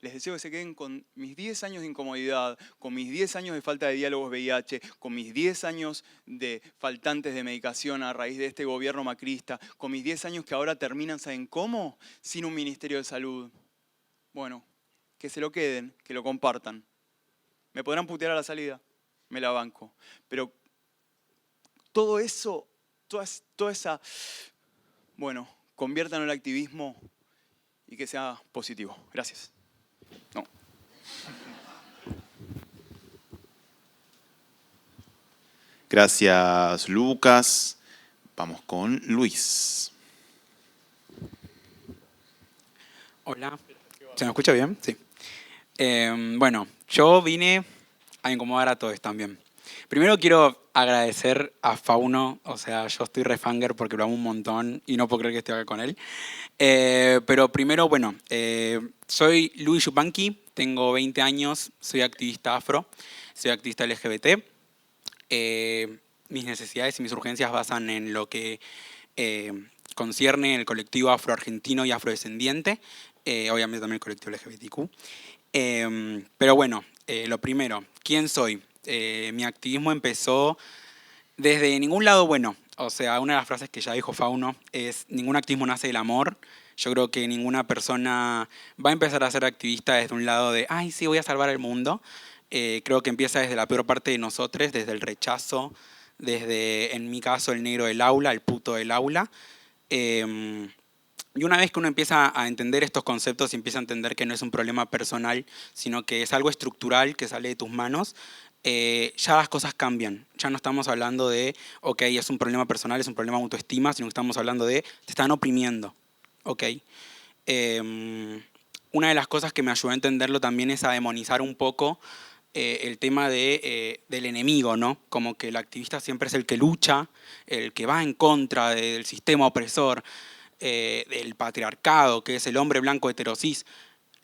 Les deseo que se queden con mis 10 años de incomodidad, con mis 10 años de falta de diálogos VIH, con mis 10 años de faltantes de medicación a raíz de este gobierno macrista, con mis 10 años que ahora terminan, ¿saben cómo? Sin un Ministerio de Salud. Bueno, que se lo queden, que lo compartan. Me podrán putear a la salida, me la banco. Pero todo eso, toda esa, bueno, conviértanlo en el activismo y que sea positivo. Gracias. No. Gracias, Lucas. Vamos con Luis. Hola. ¿Se me escucha bien? Sí. Bueno, yo vine a incomodar a todos también. Primero quiero agradecer a Fauno, o sea, yo estoy refanger porque lo amo un montón y no puedo creer que esté acá con él. Pero primero, bueno, soy Luis Yupanqui, tengo 20 años, soy activista afro, soy activista LGBT. Mis necesidades y mis urgencias basan en lo que concierne el colectivo afroargentino y afrodescendiente, obviamente también el colectivo LGBTQ. Pero bueno, lo primero, ¿quién soy? Mi activismo empezó desde ningún lado bueno. O sea, una de las frases que ya dijo Fauno es: ningún activismo nace del amor. Yo creo que ninguna persona va a empezar a ser activista desde un lado de ay, sí, voy a salvar el mundo. Creo que empieza desde la peor parte de nosotros, desde el rechazo, desde, en mi caso, el negro del aula, el puto del aula. Y una vez que uno empieza a entender estos conceptos y empieza a entender que no es un problema personal, sino que es algo estructural que sale de tus manos, ya las cosas cambian. Ya no estamos hablando de, ok, es un problema personal, es un problema de autoestima, sino que estamos hablando de, te están oprimiendo. Ok. Una de las cosas que me ayudó a entenderlo también es a demonizar un poco el tema del enemigo, ¿no? Como que el activista siempre es el que lucha, el que va en contra del sistema opresor, del patriarcado, que es el hombre blanco heterosis.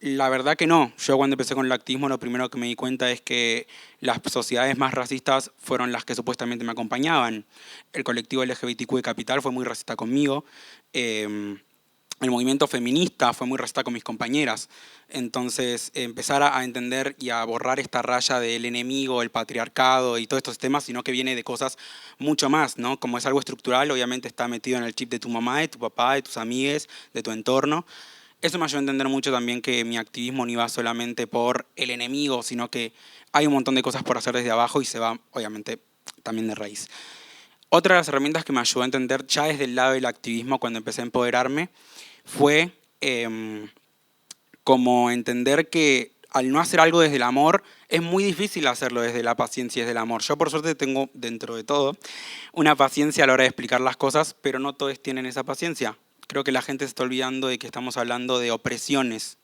La verdad que no. Yo cuando empecé con el activismo lo primero que me di cuenta es que las sociedades más racistas fueron las que supuestamente me acompañaban. El colectivo LGBTQ de Capital fue muy racista conmigo. El movimiento feminista fue muy racista con mis compañeras. Entonces, empezar a entender y a borrar esta raya del enemigo, el patriarcado y todos estos temas, sino que viene de cosas mucho más, ¿no? Como es algo estructural, obviamente está metido en el chip de tu mamá, de tu papá, de tus amigues, de tu entorno. Eso me ayudó a entender mucho también que mi activismo no iba solamente por el enemigo, sino que hay un montón de cosas por hacer desde abajo y se va, obviamente, también de raíz. Otra de las herramientas que me ayudó a entender ya desde el lado del activismo cuando empecé a empoderarme fue como entender que al no hacer algo desde el amor, es muy difícil hacerlo desde la paciencia y desde el amor. Yo por suerte tengo, dentro de todo, una paciencia a la hora de explicar las cosas, pero no todos tienen esa paciencia. Creo que la gente se está olvidando de que estamos hablando de opresiones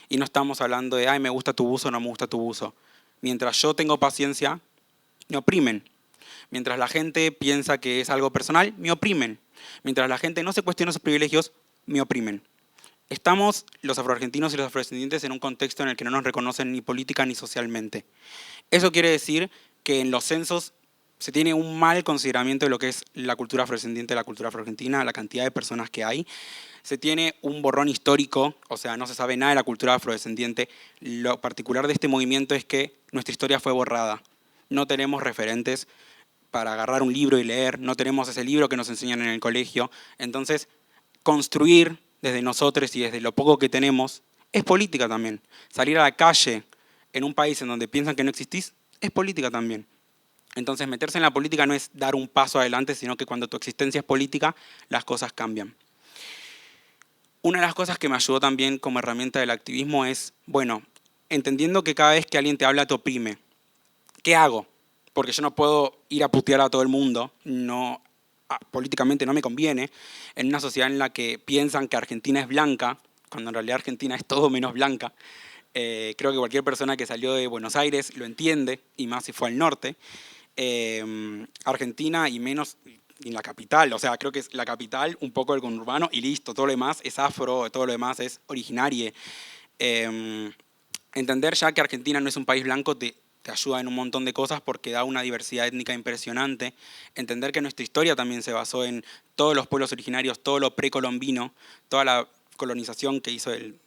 y no estamos hablando de, ay, me gusta tu buzo o no me gusta tu buzo. Mientras yo tengo paciencia, me oprimen. Mientras la gente piensa que es algo personal, me oprimen. Mientras la gente no se cuestiona sus privilegios, me oprimen. Estamos, los afroargentinos y los afrodescendientes, en un contexto en el que no nos reconocen ni política ni socialmente. Eso quiere decir que en los censos se tiene un mal consideramiento de lo que es la cultura afrodescendiente, la cultura afroargentina, la cantidad de personas que hay. Se tiene un borrón histórico, o sea, no se sabe nada de la cultura afrodescendiente. Lo particular de este movimiento es que nuestra historia fue borrada. No tenemos referentes para agarrar un libro y leer, no tenemos ese libro que nos enseñan en el colegio. Entonces, construir desde nosotros y desde lo poco que tenemos es política también. Salir a la calle en un país en donde piensan que no existís es política también. Entonces, meterse en la política no es dar un paso adelante, sino que cuando tu existencia es política, las cosas cambian. Una de las cosas que me ayudó también como herramienta del activismo es, bueno, entendiendo que cada vez que alguien te habla te oprime, ¿qué hago? Porque yo no puedo ir a putear a todo el mundo, políticamente no me conviene, en una sociedad en la que piensan que Argentina es blanca, cuando en realidad Argentina es todo menos blanca. Creo que cualquier persona que salió de Buenos Aires lo entiende, y más si fue al norte. Argentina y menos en la capital, o sea, creo que es la capital, un poco el conurbano y listo, todo lo demás es afro, todo lo demás es originario. Entender ya que Argentina no es un país blanco te ayuda en un montón de cosas porque da una diversidad étnica impresionante. Entender que nuestra historia también se basó en todos los pueblos originarios, todo lo precolombino, toda la colonización que hizo el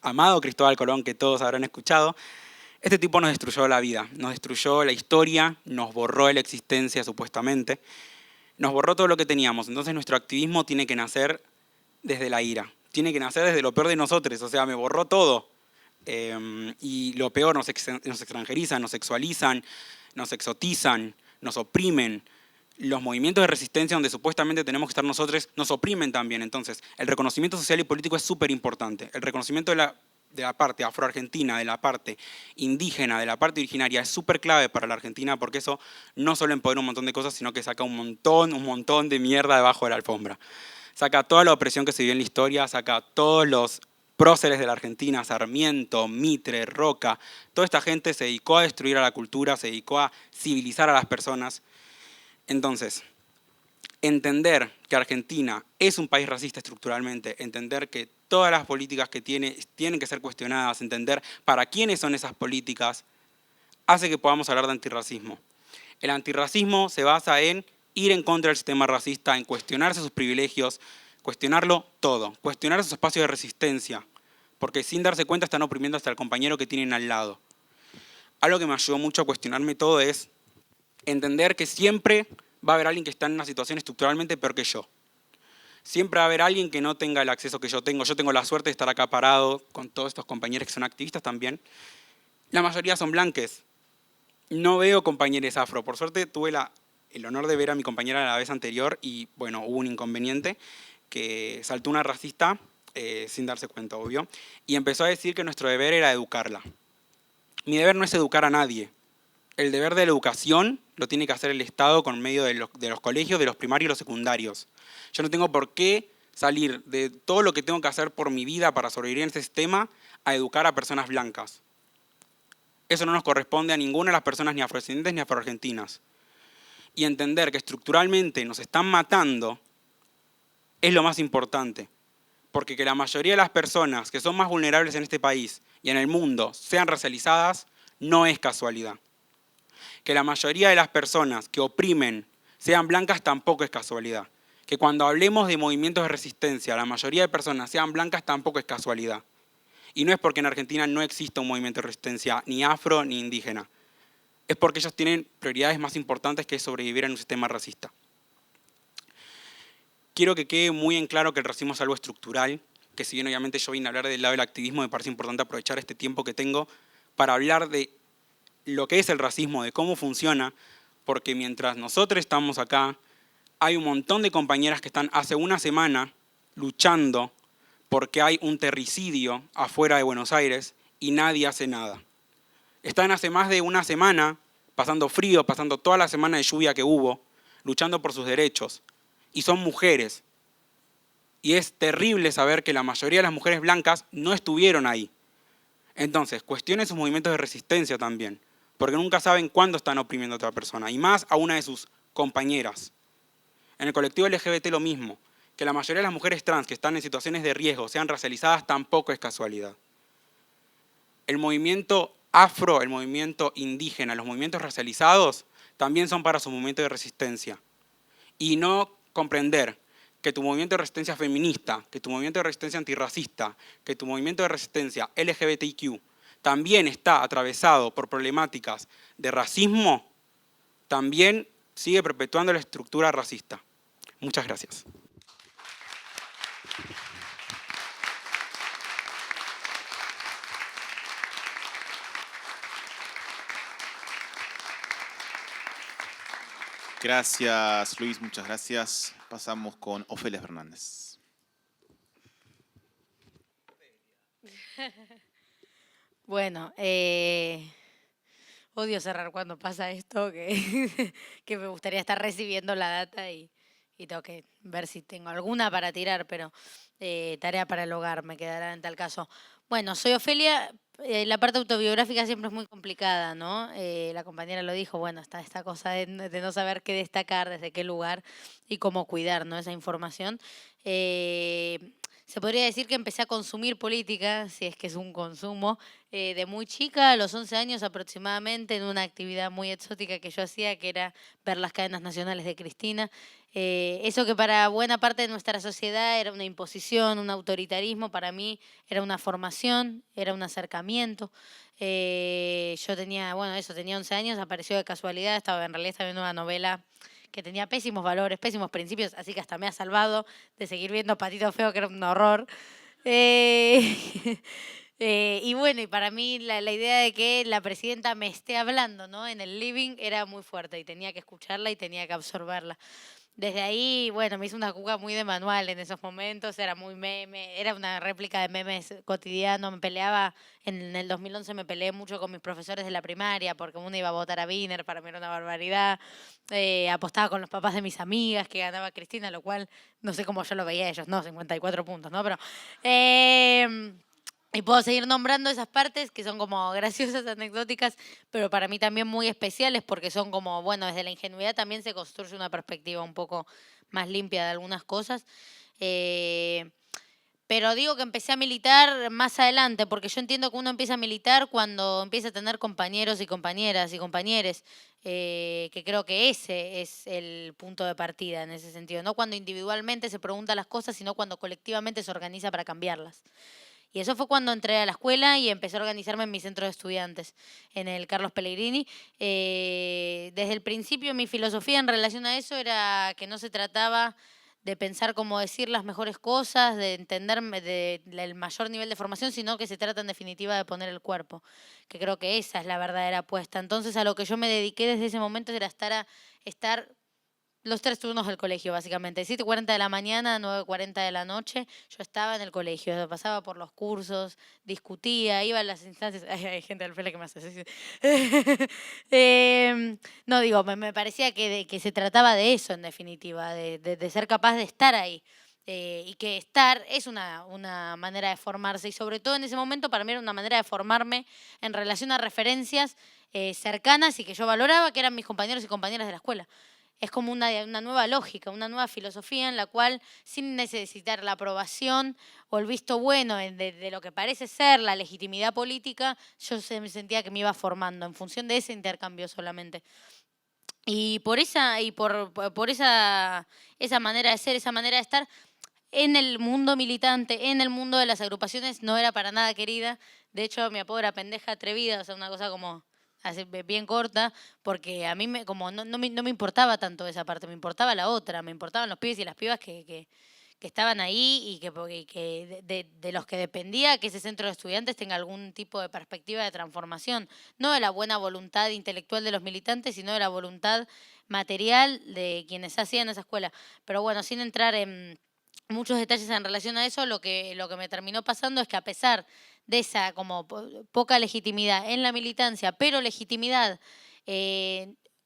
amado Cristóbal Colón, que todos habrán escuchado. Este tipo nos destruyó la vida, nos destruyó la historia, nos borró de la existencia supuestamente, nos borró todo lo que teníamos. Entonces nuestro activismo tiene que nacer desde la ira, tiene que nacer desde lo peor de nosotros, o sea, me borró todo. Y lo peor, nos extranjerizan, nos sexualizan, nos exotizan, nos oprimen. Los movimientos de resistencia donde supuestamente tenemos que estar nosotros nos oprimen también. Entonces, el reconocimiento social y político es súper importante. El reconocimiento de la parte afroargentina, de la parte indígena, de la parte originaria es súper clave para la Argentina porque eso no solo empodera un montón de cosas, sino que saca un montón de mierda debajo de la alfombra. Saca toda la opresión que se vivió en la historia, saca todos los próceres de la Argentina, Sarmiento, Mitre, Roca. Toda esta gente se dedicó a destruir a la cultura, se dedicó a civilizar a las personas. Entonces, entender que Argentina es un país racista estructuralmente, entender que todas las políticas que tiene tienen que ser cuestionadas, entender para quiénes son esas políticas, hace que podamos hablar de antirracismo. El antirracismo se basa en ir en contra del sistema racista, en cuestionarse sus privilegios, cuestionarlo todo, cuestionar sus espacios de resistencia, porque sin darse cuenta están oprimiendo hasta el compañero que tienen al lado. Algo que me ayudó mucho a cuestionarme todo es entender que siempre va a haber alguien que está en una situación estructuralmente peor que yo. Siempre va a haber alguien que no tenga el acceso que yo tengo. Yo tengo la suerte de estar acá parado con todos estos compañeros que son activistas también. La mayoría son blanques. No veo compañeros afro. Por suerte tuve el honor de ver a mi compañera la vez anterior y bueno, hubo un inconveniente que saltó una racista sin darse cuenta, obvio, y empezó a decir que nuestro deber era educarla. Mi deber no es educar a nadie. El deber de la educación lo tiene que hacer el Estado con medio de los colegios, de los primarios y los secundarios. Yo no tengo por qué salir de todo lo que tengo que hacer por mi vida para sobrevivir en este sistema a educar a personas blancas. Eso no nos corresponde a ninguna de las personas ni afrodescendientes ni afroargentinas. Y entender que estructuralmente nos están matando es lo más importante. Porque que la mayoría de las personas que son más vulnerables en este país y en el mundo sean racializadas no es casualidad. Que la mayoría de las personas que oprimen sean blancas tampoco es casualidad. Que cuando hablemos de movimientos de resistencia, la mayoría de personas sean blancas tampoco es casualidad. Y no es porque en Argentina no exista un movimiento de resistencia ni afro ni indígena. Es porque ellos tienen prioridades más importantes que sobrevivir en un sistema racista. Quiero que quede muy en claro que el racismo es algo estructural, que si bien obviamente yo vine a hablar del lado del activismo, me parece importante aprovechar este tiempo que tengo para hablar de lo que es el racismo, de cómo funciona, porque mientras nosotros estamos acá, hay un montón de compañeras que están hace una semana luchando porque hay un terricidio afuera de Buenos Aires y nadie hace nada. Están hace más de una semana, pasando frío, pasando toda la semana de lluvia que hubo, luchando por sus derechos. Y son mujeres. Y es terrible saber que la mayoría de las mujeres blancas no estuvieron ahí. Entonces, cuestionen sus movimientos de resistencia también, porque nunca saben cuándo están oprimiendo a otra persona, y más a una de sus compañeras. En el colectivo LGBT lo mismo, que la mayoría de las mujeres trans que están en situaciones de riesgo sean racializadas tampoco es casualidad. El movimiento afro, el movimiento indígena, los movimientos racializados también son para su movimiento de resistencia. Y no comprender que tu movimiento de resistencia feminista, que tu movimiento de resistencia antirracista, que tu movimiento de resistencia LGBTIQ también está atravesado por problemáticas de racismo, también sigue perpetuando la estructura racista. Muchas gracias. Gracias, Luis, muchas gracias. Pasamos con Ofelia Fernández. Bueno, odio cerrar cuando pasa esto, que me gustaría estar recibiendo la data y tengo que ver si tengo alguna para tirar, pero tarea para el hogar me quedará en tal caso. Bueno, soy Ofelia. La parte autobiográfica siempre es muy complicada, ¿no? La compañera lo dijo, bueno, está esta cosa de no saber qué destacar, desde qué lugar y cómo cuidar, ¿no?, esa información. Se podría decir que empecé a consumir política, si es que es un consumo, de muy chica, a los 11 años aproximadamente, en una actividad muy exótica que yo hacía, que era ver las cadenas nacionales de Cristina. Eso que para buena parte de nuestra sociedad era una imposición, un autoritarismo, para mí era una formación, era un acercamiento. Yo tenía, bueno, eso, tenía 11 años, apareció de casualidad, en realidad estaba viendo una novela que tenía pésimos valores, pésimos principios, así que hasta me ha salvado de seguir viendo Patito Feo, que era un horror. Y bueno, y para mí la idea de que la presidenta me esté hablando, ¿no?, en el living era muy fuerte y tenía que escucharla y tenía que absorberla. Desde ahí, bueno, me hice una cuca muy de manual en esos momentos, era muy meme, era una réplica de memes cotidianos, me peleaba, en el 2011 me peleé mucho con mis profesores de la primaria, porque uno iba a votar a Wiener, para mí era una barbaridad, apostaba con los papás de mis amigas que ganaba Cristina, lo cual no sé cómo yo lo veía ellos, no, 54 puntos, ¿no? Pero... y puedo seguir nombrando esas partes que son como graciosas, anecdóticas, pero para mí también muy especiales porque son como, bueno, desde la ingenuidad también se construye una perspectiva un poco más limpia de algunas cosas. Pero digo que empecé a militar más adelante, porque yo entiendo que uno empieza a militar cuando empieza a tener compañeros y compañeras y compañeres, que creo que ese es el punto de partida en ese sentido. No cuando individualmente se pregunta las cosas, sino cuando colectivamente se organiza para cambiarlas. Y eso fue cuando entré a la escuela y empecé a organizarme en mi centro de estudiantes, en el Carlos Pellegrini. Desde el principio mi filosofía en relación a eso era que no se trataba de pensar cómo decir las mejores cosas, de entenderme del mayor nivel de formación, sino que se trata en definitiva de poner el cuerpo, que creo que esa es la verdadera apuesta. Entonces a lo que yo me dediqué desde ese momento era estar los 3 turnos del colegio, básicamente. 7:40 de la mañana, 9:40 de la noche, yo estaba en el colegio, pasaba por los cursos, discutía, iba a las instancias... Hay gente del FELE que me hace así. No, digo, me parecía que se trataba de eso, en definitiva, de ser capaz de estar ahí. Y que estar es una manera de formarse, y sobre todo en ese momento para mí era una manera de formarme en relación a referencias cercanas y que yo valoraba, que eran mis compañeros y compañeras de la escuela. Es como una nueva lógica, una nueva filosofía en la cual, sin necesitar la aprobación o el visto bueno de lo que parece ser la legitimidad política, yo me sentía que me iba formando en función de ese intercambio solamente. Y por esa manera de ser, esa manera de estar en el mundo militante, en el mundo de las agrupaciones, no era para nada querida. De hecho, mi apodo era pendeja atrevida, o sea, una cosa como así, bien corta, porque a mí como no me importaba tanto esa parte, me importaba la otra, me importaban los pibes y las pibas que estaban ahí y que de los que dependía que ese centro de estudiantes tenga algún tipo de perspectiva de transformación, no de la buena voluntad intelectual de los militantes, sino de la voluntad material de quienes hacían esa escuela. Pero bueno, sin entrar en muchos detalles en relación a eso, lo que me terminó pasando es que, a pesar de esa como poca legitimidad en la militancia, pero legitimidad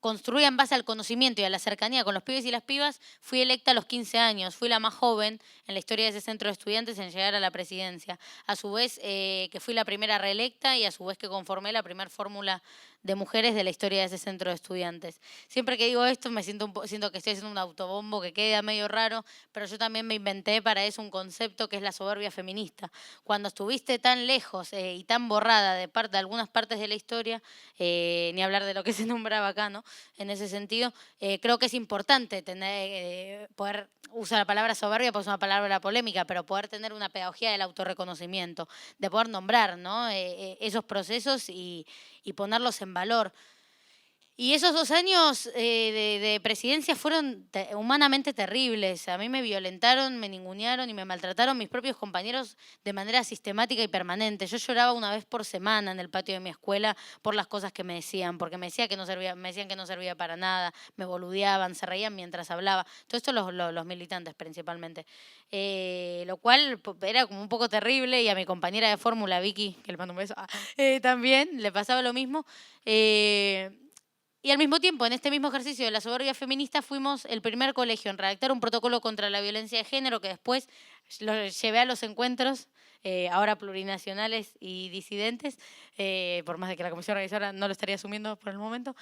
construida en base al conocimiento y a la cercanía con los pibes y las pibas, fui electa a los 15 años. Fui la más joven en la historia de ese centro de estudiantes en llegar a la presidencia. A su vez, que fui la primera reelecta y a su vez que conformé la primera fórmula de mujeres de la historia de ese centro de estudiantes. Siempre que digo esto me siento que estoy haciendo un autobombo que queda medio raro, pero yo también me inventé para eso un concepto que es la soberbia feminista. Cuando estuviste tan lejos y tan borrada de algunas partes de la historia, ni hablar de lo que se nombraba acá, ¿no? En ese sentido, creo que es importante poder usar la palabra soberbia, porque es una palabra polémica, pero poder tener una pedagogía del autorreconocimiento, de poder nombrar, ¿no? Esos procesos y ponerlos en valor. Y esos 2 años de presidencia fueron humanamente terribles. A mí me violentaron, me ningunearon y me maltrataron mis propios compañeros de manera sistemática y permanente. Yo lloraba una vez por semana en el patio de mi escuela por las cosas que me decían, porque me decían que no servía para nada, me boludeaban, se reían mientras hablaba. Todo esto los militantes principalmente. Lo cual era como un poco terrible, y a mi compañera de fórmula, Vicky, que le mando un beso, también le pasaba lo mismo. Y al mismo tiempo, en este mismo ejercicio de la soberbia feminista, fuimos el primer colegio en redactar un protocolo contra la violencia de género que después lo llevé a los encuentros, ahora plurinacionales y disidentes, por más de que la comisión organizadora no lo estaría asumiendo por el momento.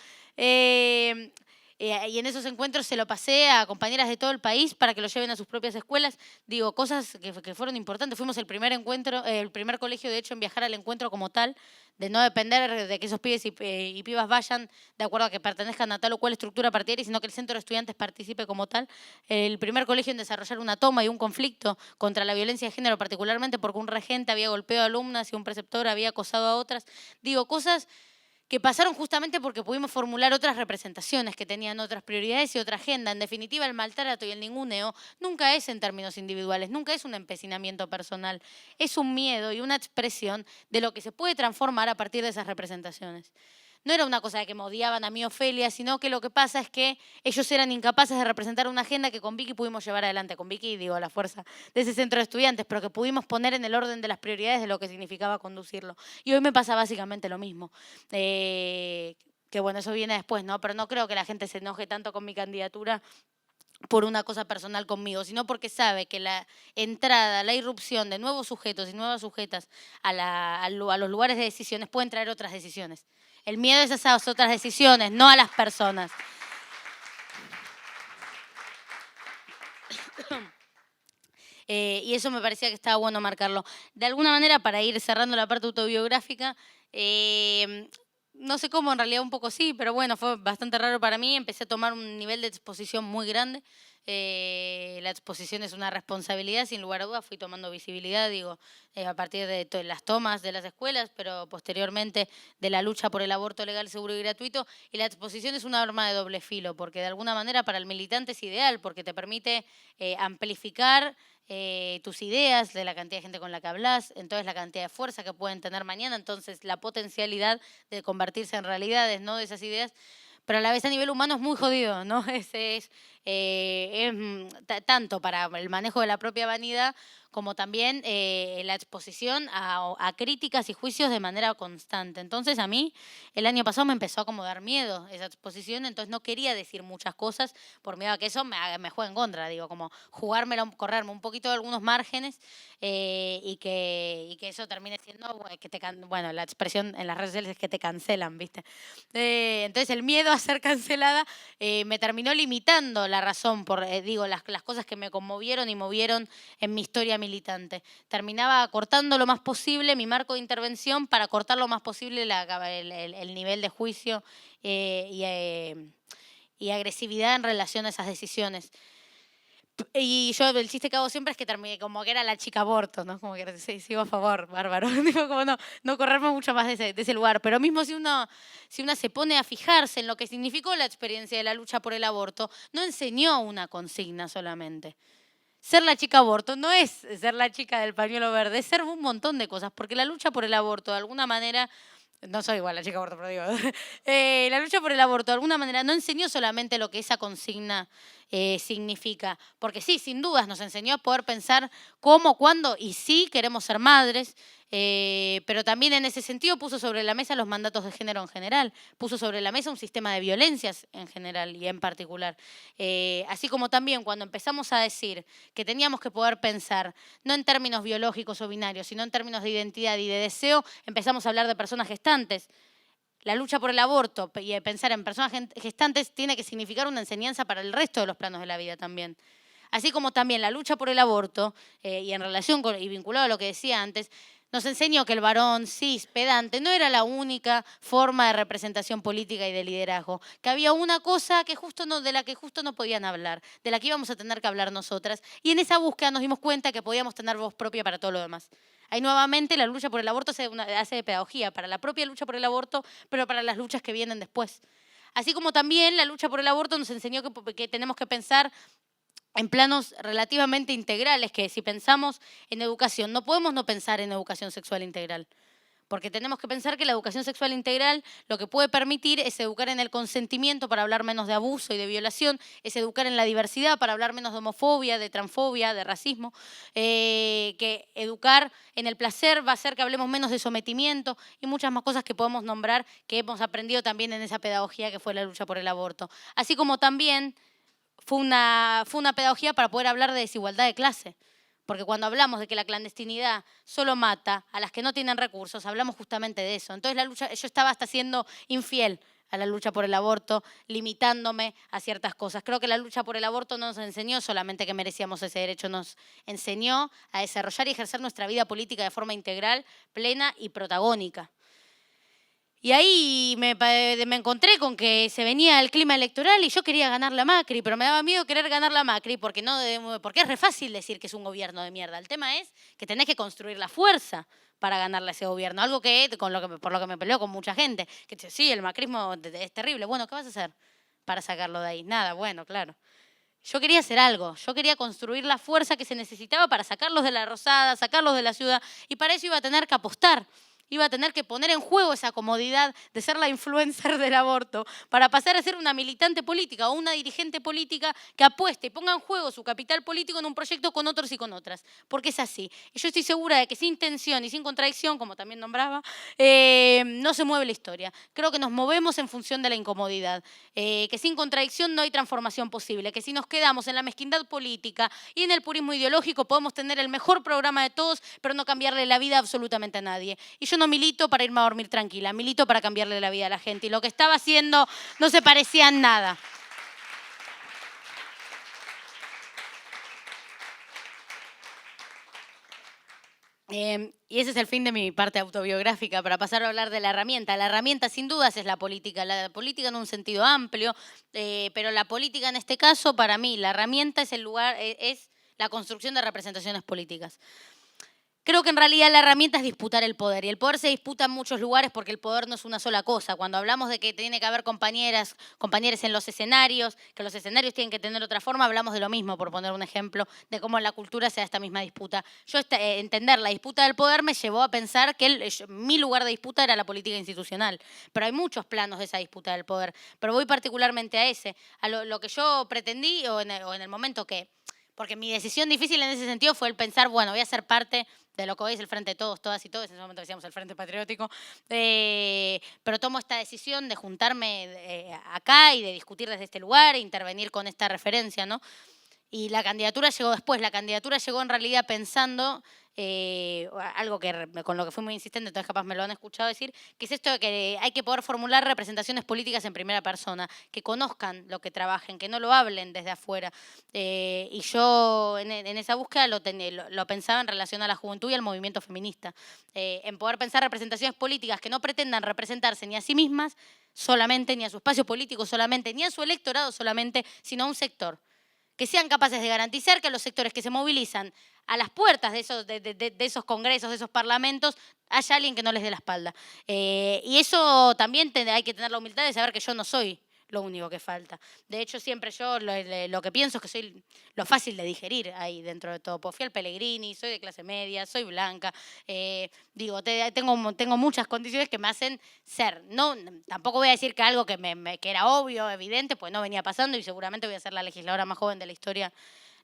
Y en esos encuentros se lo pasé a compañeras de todo el país para que lo lleven a sus propias escuelas. Digo, cosas que fueron importantes. Fuimos el primer colegio, de hecho, en viajar al encuentro como tal, de no depender de que esos pibes y pibas vayan de acuerdo a que pertenezcan a tal o cual estructura partidaria, sino que el centro de estudiantes participe como tal. El primer colegio en desarrollar una toma y un conflicto contra la violencia de género, particularmente porque un regente había golpeado a alumnas y un preceptor había acosado a otras. Digo, cosas que pasaron justamente porque pudimos formular otras representaciones que tenían otras prioridades y otra agenda. En definitiva, el maltrato y el ninguneo nunca es en términos individuales, nunca es un empecinamiento personal, es un miedo y una expresión de lo que se puede transformar a partir de esas representaciones. No era una cosa de que me odiaban a mí, Ofelia, sino que lo que pasa es que ellos eran incapaces de representar una agenda que con Vicky pudimos llevar adelante. Con Vicky, digo, la fuerza de ese centro de estudiantes, pero que pudimos poner en el orden de las prioridades de lo que significaba conducirlo. Y hoy me pasa básicamente lo mismo. Que bueno, eso viene después, ¿no? Pero no creo que la gente se enoje tanto con mi candidatura por una cosa personal conmigo, sino porque sabe que la entrada, la irrupción de nuevos sujetos y nuevas sujetas a los lugares de decisiones pueden traer otras decisiones. El miedo es a esas otras decisiones, no a las personas. Y eso me parecía que estaba bueno marcarlo. De alguna manera, para ir cerrando la parte autobiográfica, no sé cómo, en realidad un poco sí, pero bueno, fue bastante raro para mí. Empecé a tomar un nivel de exposición muy grande. La exposición es una responsabilidad, sin lugar a dudas. Fui tomando visibilidad, digo, a partir de las tomas de las escuelas, pero posteriormente de la lucha por el aborto legal, seguro y gratuito. Y la exposición es un arma de doble filo, porque de alguna manera para el militante es ideal, porque te permite amplificar tus ideas, de la cantidad de gente con la que hablas, entonces la cantidad de fuerza que pueden tener mañana, entonces la potencialidad de convertirse en realidades, ¿no?, de esas ideas. Pero a la vez a nivel humano es muy jodido, ¿no? Es tanto para el manejo de la propia vanidad como también la exposición a críticas y juicios de manera constante. Entonces a mí el año pasado me empezó a como dar miedo esa exposición, entonces no quería decir muchas cosas por miedo a que eso me juegue en contra, digo, como jugármela, correrme un poquito de algunos márgenes y que eso termine siendo, bueno, la expresión en las redes sociales es que te cancelan, ¿viste? Entonces el miedo a ser cancelada me terminó limitando la razón por, digo, las cosas que me conmovieron y movieron en mi historia militante. Terminaba cortando lo más posible mi marco de intervención para cortar lo más posible el nivel de juicio y agresividad en relación a esas decisiones. Y yo el chiste que hago siempre es que terminé como que era la chica aborto, ¿no? Como que sigo a favor, bárbaro. Digo, como no correrme mucho más de ese lugar. Pero mismo si una se pone a fijarse en lo que significó la experiencia de la lucha por el aborto, no enseñó una consigna solamente. Ser la chica aborto no es ser la chica del pañuelo verde, es ser un montón de cosas, porque la lucha por el aborto de alguna manera, no soy igual la chica aborto, pero digo, la lucha por el aborto de alguna manera no enseñó solamente lo que esa consigna significa. Porque sí, sin dudas nos enseñó a poder pensar cómo, cuándo y sí queremos ser madres, pero también en ese sentido puso sobre la mesa los mandatos de género en general, puso sobre la mesa un sistema de violencias en general y en particular. Así como también cuando empezamos a decir que teníamos que poder pensar, no en términos biológicos o binarios, sino en términos de identidad y de deseo, empezamos a hablar de personas gestantes. La lucha por el aborto y pensar en personas gestantes tiene que significar una enseñanza para el resto de los planos de la vida también. Así como también la lucha por el aborto, y en relación con, y vinculado a lo que decía antes, nos enseñó que el varón cis, pedante, no era la única forma de representación política y de liderazgo, que había una cosa que de la que justo no podían hablar, de la que íbamos a tener que hablar nosotras, y en esa búsqueda nos dimos cuenta que podíamos tener voz propia para todo lo demás. Ahí nuevamente la lucha por el aborto hace de pedagogía, para la propia lucha por el aborto, pero para las luchas que vienen después. Así como también la lucha por el aborto nos enseñó que tenemos que pensar en planos relativamente integrales, que si pensamos en educación, no podemos no pensar en educación sexual integral. Porque tenemos que pensar que la educación sexual integral lo que puede permitir es educar en el consentimiento para hablar menos de abuso y de violación, es educar en la diversidad para hablar menos de homofobia, de transfobia, de racismo, que educar en el placer va a hacer que hablemos menos de sometimiento y muchas más cosas que podemos nombrar que hemos aprendido también en esa pedagogía que fue la lucha por el aborto. Así como también fue una pedagogía para poder hablar de desigualdad de clase. Porque cuando hablamos de que la clandestinidad solo mata a las que no tienen recursos, hablamos justamente de eso. Entonces yo estaba hasta siendo infiel a la lucha por el aborto, limitándome a ciertas cosas. Creo que la lucha por el aborto no nos enseñó solamente que merecíamos ese derecho, nos enseñó a desarrollar y ejercer nuestra vida política de forma integral, plena y protagónica. Y ahí me encontré con que se venía el clima electoral y yo quería ganar la Macri, pero me daba miedo querer ganar la Macri porque es re fácil decir que es un gobierno de mierda. El tema es que tenés que construir la fuerza para ganarle a ese gobierno. Algo por lo que me peleo con mucha gente. Que dice, sí, el macrismo es terrible. Bueno, ¿qué vas a hacer para sacarlo de ahí? Nada, bueno, claro. Yo quería hacer algo, yo quería construir la fuerza que se necesitaba para sacarlos de la Rosada, sacarlos de la ciudad, y para eso iba a tener que apostar. Iba a tener que poner en juego esa comodidad de ser la influencer del aborto para pasar a ser una militante política o una dirigente política que apueste y ponga en juego su capital político en un proyecto con otros y con otras. Porque es así. Y yo estoy segura de que sin tensión y sin contradicción, como también nombraba, no se mueve la historia. Creo que nos movemos en función de la incomodidad. Que sin contradicción no hay transformación posible. Que si nos quedamos en la mezquindad política y en el purismo ideológico podemos tener el mejor programa de todos, pero no cambiarle la vida absolutamente a nadie. Y yo no milito para irme a dormir tranquila, milito para cambiarle la vida a la gente. Y lo que estaba haciendo no se parecía en nada. Y ese es el fin de mi parte autobiográfica, para pasar a hablar de la herramienta. La herramienta, sin dudas, es la política en un sentido amplio, pero la política en este caso, para mí, la herramienta es es la construcción de representaciones políticas. Creo que en realidad la herramienta es disputar el poder, y el poder se disputa en muchos lugares porque el poder no es una sola cosa. Cuando hablamos de que tiene que haber compañeros en los escenarios, que los escenarios tienen que tener otra forma, hablamos de lo mismo, por poner un ejemplo, de cómo en la cultura se da esta misma disputa. Entender la disputa del poder me llevó a pensar que mi lugar de disputa era la política institucional, pero hay muchos planos de esa disputa del poder, pero voy particularmente a ese, a lo que yo pretendí o en el momento que... Porque mi decisión difícil en ese sentido fue el pensar, bueno, voy a ser parte de lo que hoy es el Frente de Todos, Todas y Todos, en ese momento decíamos el Frente Patriótico, pero tomo esta decisión de juntarme acá y de discutir desde este lugar e intervenir con esta referencia, ¿no? Y la candidatura llegó después, la candidatura llegó en realidad pensando, algo con lo que fui muy insistente, entonces capaz me lo han escuchado decir, que es esto de que hay que poder formular representaciones políticas en primera persona, que conozcan lo que trabajen, que no lo hablen desde afuera. Y yo en esa búsqueda lo pensaba en relación a la juventud y al movimiento feminista, en poder pensar representaciones políticas que no pretendan representarse ni a sí mismas solamente, ni a su espacio político solamente, ni a su electorado solamente, sino a un sector. Que sean capaces de garantizar que los sectores que se movilizan a las puertas de esos congresos, de esos parlamentos, haya alguien que no les dé la espalda. Y eso también hay que tener la humildad de saber que yo no soy lo único que falta. De hecho, siempre yo lo que pienso es que soy lo fácil de digerir ahí dentro de todo. Pues fui al Pellegrini, soy de clase media, soy blanca, tengo muchas condiciones que me hacen ser. No, tampoco voy a decir que algo que era obvio, evidente, pues no venía pasando y seguramente voy a ser la legisladora más joven de la historia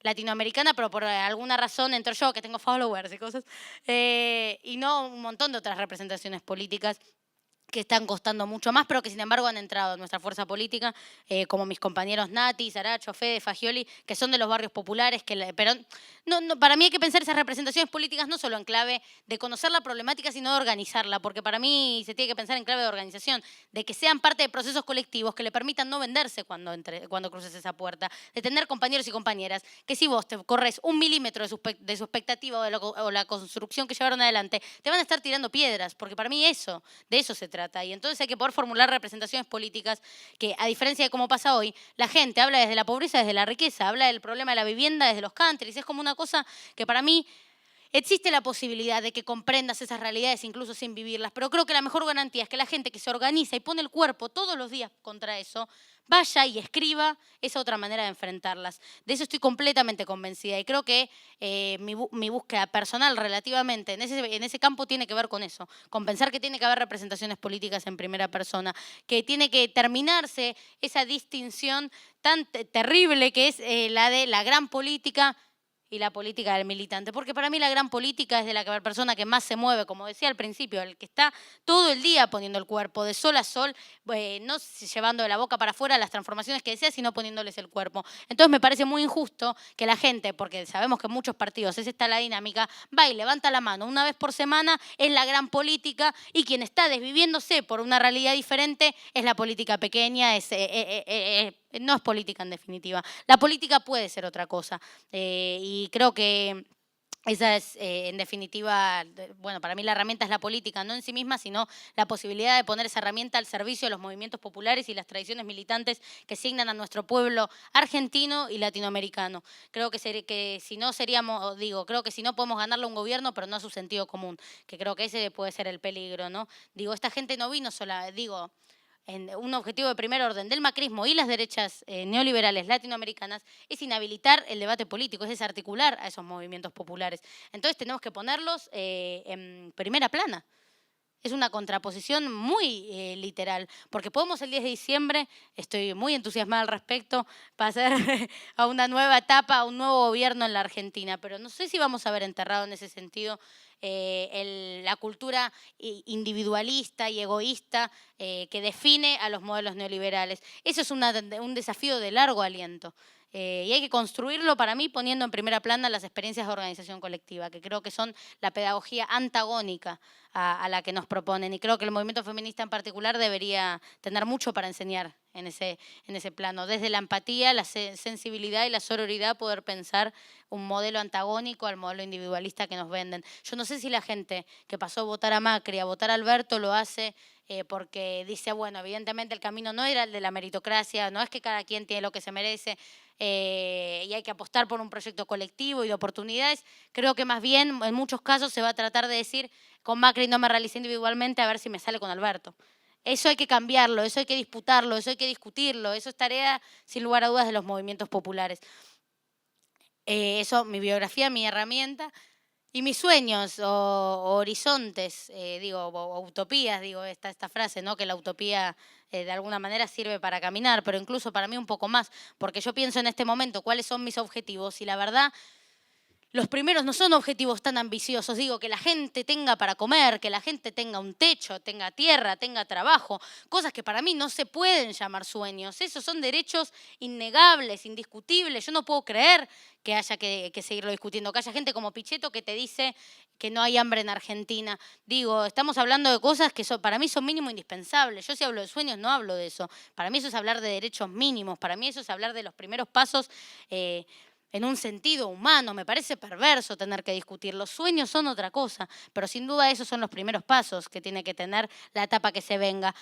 latinoamericana, pero por alguna razón entro yo, que tengo followers y cosas, y no un montón de otras representaciones políticas que están costando mucho más, pero que sin embargo han entrado en nuestra fuerza política, como mis compañeros Nati, Saracho, Fede, Fagioli, que son de los barrios populares, pero para mí hay que pensar esas representaciones políticas no solo en clave de conocer la problemática, sino de organizarla, porque para mí se tiene que pensar en clave de organización, de que sean parte de procesos colectivos que le permitan no venderse cuando cruces esa puerta, de tener compañeros y compañeras, que si vos te corres 1 milímetro de su expectativa o la construcción que llevaron adelante, te van a estar tirando piedras, porque para mí de eso se trata. Y entonces hay que poder formular representaciones políticas que, a diferencia de cómo pasa hoy, la gente habla desde la pobreza, desde la riqueza, habla del problema de la vivienda desde los countries. Es como una cosa que para mí existe la posibilidad de que comprendas esas realidades incluso sin vivirlas, pero creo que la mejor garantía es que la gente que se organiza y pone el cuerpo todos los días contra eso, vaya y escriba esa otra manera de enfrentarlas. De eso estoy completamente convencida y creo que mi búsqueda personal relativamente en ese campo tiene que ver con eso, con pensar que tiene que haber representaciones políticas en primera persona, que tiene que terminarse esa distinción tan terrible que es la de la gran política y la política del militante. Porque para mí la gran política es de la persona que más se mueve, como decía al principio, el que está todo el día poniendo el cuerpo, de sol a sol, no llevando de la boca para afuera las transformaciones que desea, sino poniéndoles el cuerpo. Entonces me parece muy injusto que la gente, porque sabemos que en muchos partidos es esta la dinámica, va y levanta la mano una vez por semana, es la gran política, y quien está desviviéndose por una realidad diferente es la política pequeña, no es política en definitiva. La política puede ser otra cosa y creo que esa es, en definitiva, bueno, para mí la herramienta es la política, no en sí misma, sino la posibilidad de poner esa herramienta al servicio de los movimientos populares y las tradiciones militantes que signan a nuestro pueblo argentino y latinoamericano. Creo que si no creo que si no podemos ganarle a un gobierno, pero no a su sentido común, que creo que ese puede ser el peligro, ¿no? Esta gente no vino sola, en un objetivo de primer orden del macrismo y las derechas neoliberales latinoamericanas es inhabilitar el debate político, es desarticular a esos movimientos populares. Entonces tenemos que ponerlos en primera plana. Es una contraposición muy literal, porque podemos el 10 de diciembre, estoy muy entusiasmada al respecto, pasar a una nueva etapa, a un nuevo gobierno en la Argentina, pero no sé si vamos a ver enterrado en ese sentido la cultura individualista y egoísta que define a los modelos neoliberales. Eso es un desafío de largo aliento. Y hay que construirlo para mí poniendo en primera plana las experiencias de organización colectiva, que creo que son la pedagogía antagónica a la que nos proponen. Y creo que el movimiento feminista en particular debería tener mucho para enseñar en ese plano. Desde la empatía, la sensibilidad y la sororidad, poder pensar un modelo antagónico al modelo individualista que nos venden. Yo no sé si la gente que pasó a votar a Macri, a votar a Alberto, lo hace porque dice, bueno, evidentemente el camino no era el de la meritocracia, no es que cada quien tiene lo que se merece y hay que apostar por un proyecto colectivo y de oportunidades. Creo que más bien en muchos casos se va a tratar de decir, con Macri no me realicé individualmente, a ver si me sale con Alberto. Eso hay que cambiarlo, eso hay que disputarlo, eso hay que discutirlo, eso es tarea, sin lugar a dudas, de los movimientos populares. Eso, mi biografía, mi herramienta. Y mis sueños o horizontes, o utopías, esta frase, ¿no? Que la utopía de alguna manera sirve para caminar, pero incluso para mí un poco más, porque yo pienso en este momento cuáles son mis objetivos y la verdad, los primeros no son objetivos tan ambiciosos, que la gente tenga para comer, que la gente tenga un techo, tenga tierra, tenga trabajo, cosas que para mí no se pueden llamar sueños, esos son derechos innegables, indiscutibles, yo no puedo creer que haya que seguirlo discutiendo, que haya gente como Pichetto que te dice que no hay hambre en Argentina. Estamos hablando de cosas que para mí son mínimo indispensables. Yo si hablo de sueños no hablo de eso. Para mí eso es hablar de derechos mínimos, para mí eso es hablar de los primeros pasos en un sentido humano. Me parece perverso tener que discutir. Los sueños son otra cosa, pero sin duda esos son los primeros pasos que tiene que tener la etapa que se venga.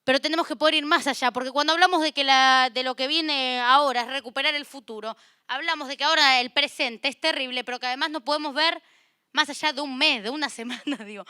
Pero tenemos que poder ir más allá, porque cuando hablamos de lo que viene ahora es recuperar el futuro, hablamos de que ahora el presente es terrible, pero que además no podemos ver más allá de un mes, de una semana, digo.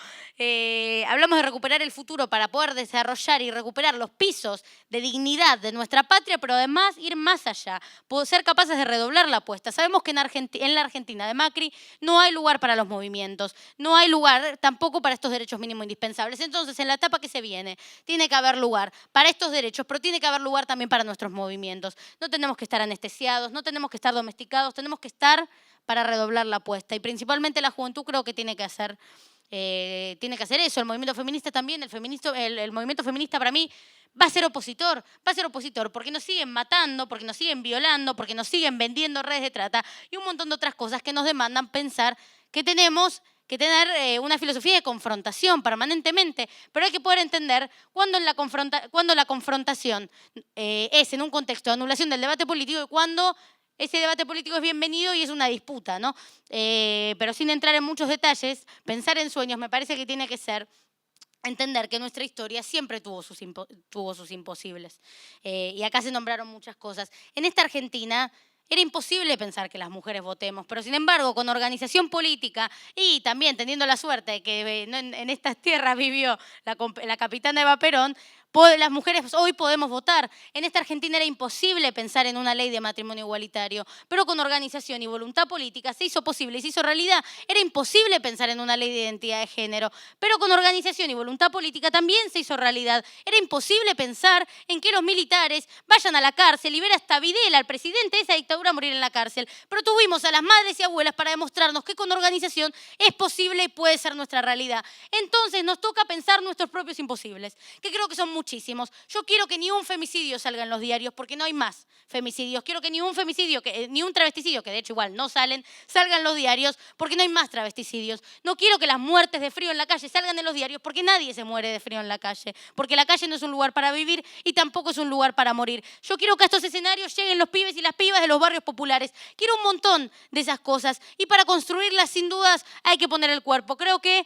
Hablamos de recuperar el futuro para poder desarrollar y recuperar los pisos de dignidad de nuestra patria, pero además ir más allá, ser capaces de redoblar la apuesta. Sabemos que en la Argentina de Macri no hay lugar para los movimientos, no hay lugar tampoco para estos derechos mínimos indispensables. Entonces, en la etapa que se viene, tiene que haber lugar para estos derechos, pero tiene que haber lugar también para nuestros movimientos. No tenemos que estar anestesiados, no tenemos que estar domesticados, tenemos que estar para redoblar la apuesta. Y principalmente la juventud creo que tiene que hacer eso. El movimiento feminista también, el movimiento feminista para mí va a ser opositor porque nos siguen matando, porque nos siguen violando, porque nos siguen vendiendo redes de trata y un montón de otras cosas que nos demandan pensar que tenemos que tener una filosofía de confrontación permanentemente, pero hay que poder entender cuándo la confrontación es en un contexto de anulación del debate político y cuándo ese debate político es bienvenido y es una disputa, ¿no? Pero sin entrar en muchos detalles, pensar en sueños me parece que tiene que ser entender que nuestra historia siempre tuvo sus imposibles. Y acá se nombraron muchas cosas. En esta Argentina era imposible pensar que las mujeres votemos, pero sin embargo, con organización política y también teniendo la suerte de que en estas tierras vivió la capitana Eva Perón, las mujeres hoy podemos votar. En esta Argentina era imposible pensar en una ley de matrimonio igualitario, pero con organización y voluntad política se hizo posible y se hizo realidad. Era imposible pensar en una ley de identidad de género, pero con organización y voluntad política también se hizo realidad. Era imposible pensar en que los militares vayan a la cárcel y ver hasta Videla, al presidente de esa dictadura, morir en la cárcel. Pero tuvimos a las madres y abuelas para demostrarnos que con organización es posible y puede ser nuestra realidad. Entonces nos toca pensar nuestros propios imposibles, que creo que son muchísimos. Yo quiero que ni un femicidio salga en los diarios porque no hay más femicidios. Quiero que ni un femicidio, ni un travesticidio, que de hecho igual no salgan en los diarios porque no hay más travesticidios. No quiero que las muertes de frío en la calle salgan en los diarios porque nadie se muere de frío en la calle. Porque la calle no es un lugar para vivir y tampoco es un lugar para morir. Yo quiero que a estos escenarios lleguen los pibes y las pibas de los barrios populares. Quiero un montón de esas cosas y para construirlas sin dudas hay que poner el cuerpo. Creo que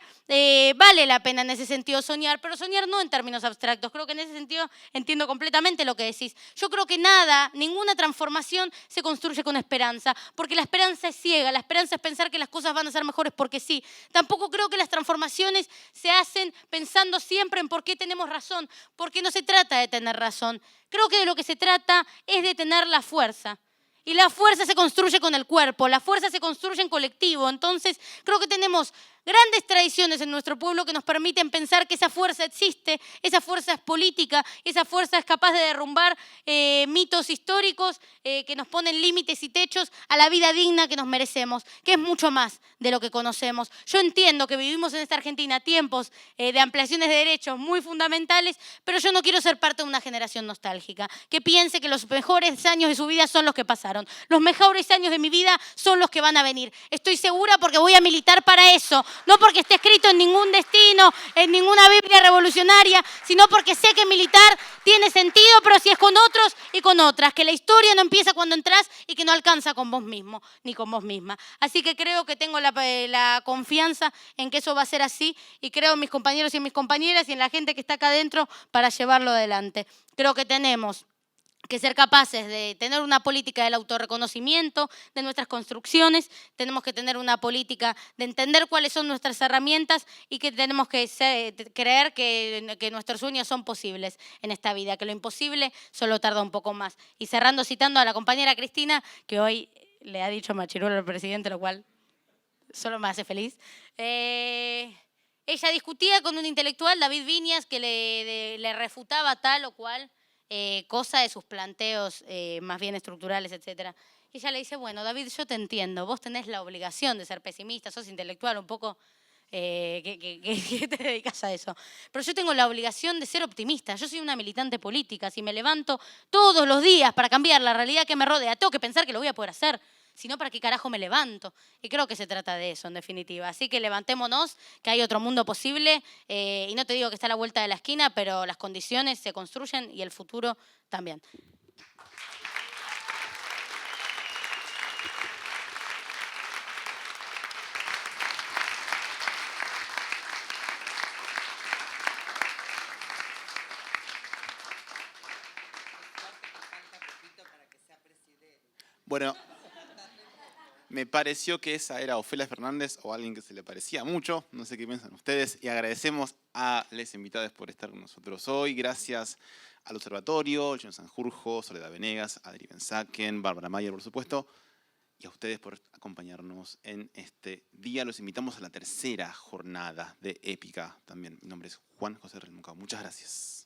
vale la pena en ese sentido soñar, pero soñar no en términos abstractos. Creo que en ese sentido entiendo completamente lo que decís. Yo creo que ninguna transformación se construye con esperanza, porque la esperanza es ciega, la esperanza es pensar que las cosas van a ser mejores porque sí. Tampoco creo que las transformaciones se hacen pensando siempre en por qué tenemos razón, porque no se trata de tener razón. Creo que de lo que se trata es de tener la fuerza. Y la fuerza se construye con el cuerpo, la fuerza se construye en colectivo. Entonces, creo que tenemos grandes tradiciones en nuestro pueblo que nos permiten pensar que esa fuerza existe, esa fuerza es política, esa fuerza es capaz de derrumbar mitos históricos que nos ponen límites y techos a la vida digna que nos merecemos, que es mucho más de lo que conocemos. Yo entiendo que vivimos en esta Argentina tiempos de ampliaciones de derechos muy fundamentales, pero yo no quiero ser parte de una generación nostálgica, que piense que los mejores años de su vida son los que pasaron. Los mejores años de mi vida son los que van a venir. Estoy segura porque voy a militar para eso. No porque esté escrito en ningún destino, en ninguna Biblia revolucionaria, sino porque sé que militar tiene sentido, pero si es con otros y con otras, que la historia no empieza cuando entras y que no alcanza con vos mismo, ni con vos misma. Así que creo que tengo la confianza en que eso va a ser así y creo en mis compañeros y en mis compañeras y en la gente que está acá adentro para llevarlo adelante. Creo que tenemos que ser capaces de tener una política del autorreconocimiento de nuestras construcciones, tenemos que tener una política de entender cuáles son nuestras herramientas y que tenemos que creer que nuestros sueños son posibles en esta vida, que lo imposible solo tarda un poco más. Y cerrando citando a la compañera Cristina, que hoy le ha dicho machirulo al presidente, lo cual solo me hace feliz. Ella discutía con un intelectual, David Viñas, que le refutaba tal o cual cosa de sus planteos más bien estructurales, etc. Y ella le dice, bueno, David, yo te entiendo, vos tenés la obligación de ser pesimista, sos intelectual, un poco que te dedicas a eso. Pero yo tengo la obligación de ser optimista, yo soy una militante política, si me levanto todos los días para cambiar la realidad que me rodea, tengo que pensar que lo voy a poder hacer. Si no, ¿para qué carajo me levanto? Y creo que se trata de eso, en definitiva. Así que levantémonos, que hay otro mundo posible. Y no te digo que está a la vuelta de la esquina, pero las condiciones se construyen y el futuro también. Bueno, Me pareció que esa era Ofelia Fernández o alguien que se le parecía mucho. No sé qué piensan ustedes. Y agradecemos a les invitados por estar con nosotros hoy. Gracias al Observatorio, John Sanjurjo, Soledad Venegas, Adri Benzaken, Bárbara Mayer, por supuesto. Y a ustedes por acompañarnos en este día. Los invitamos a la tercera jornada de Épica también. Mi nombre es Juan José Renuncao. Muchas gracias.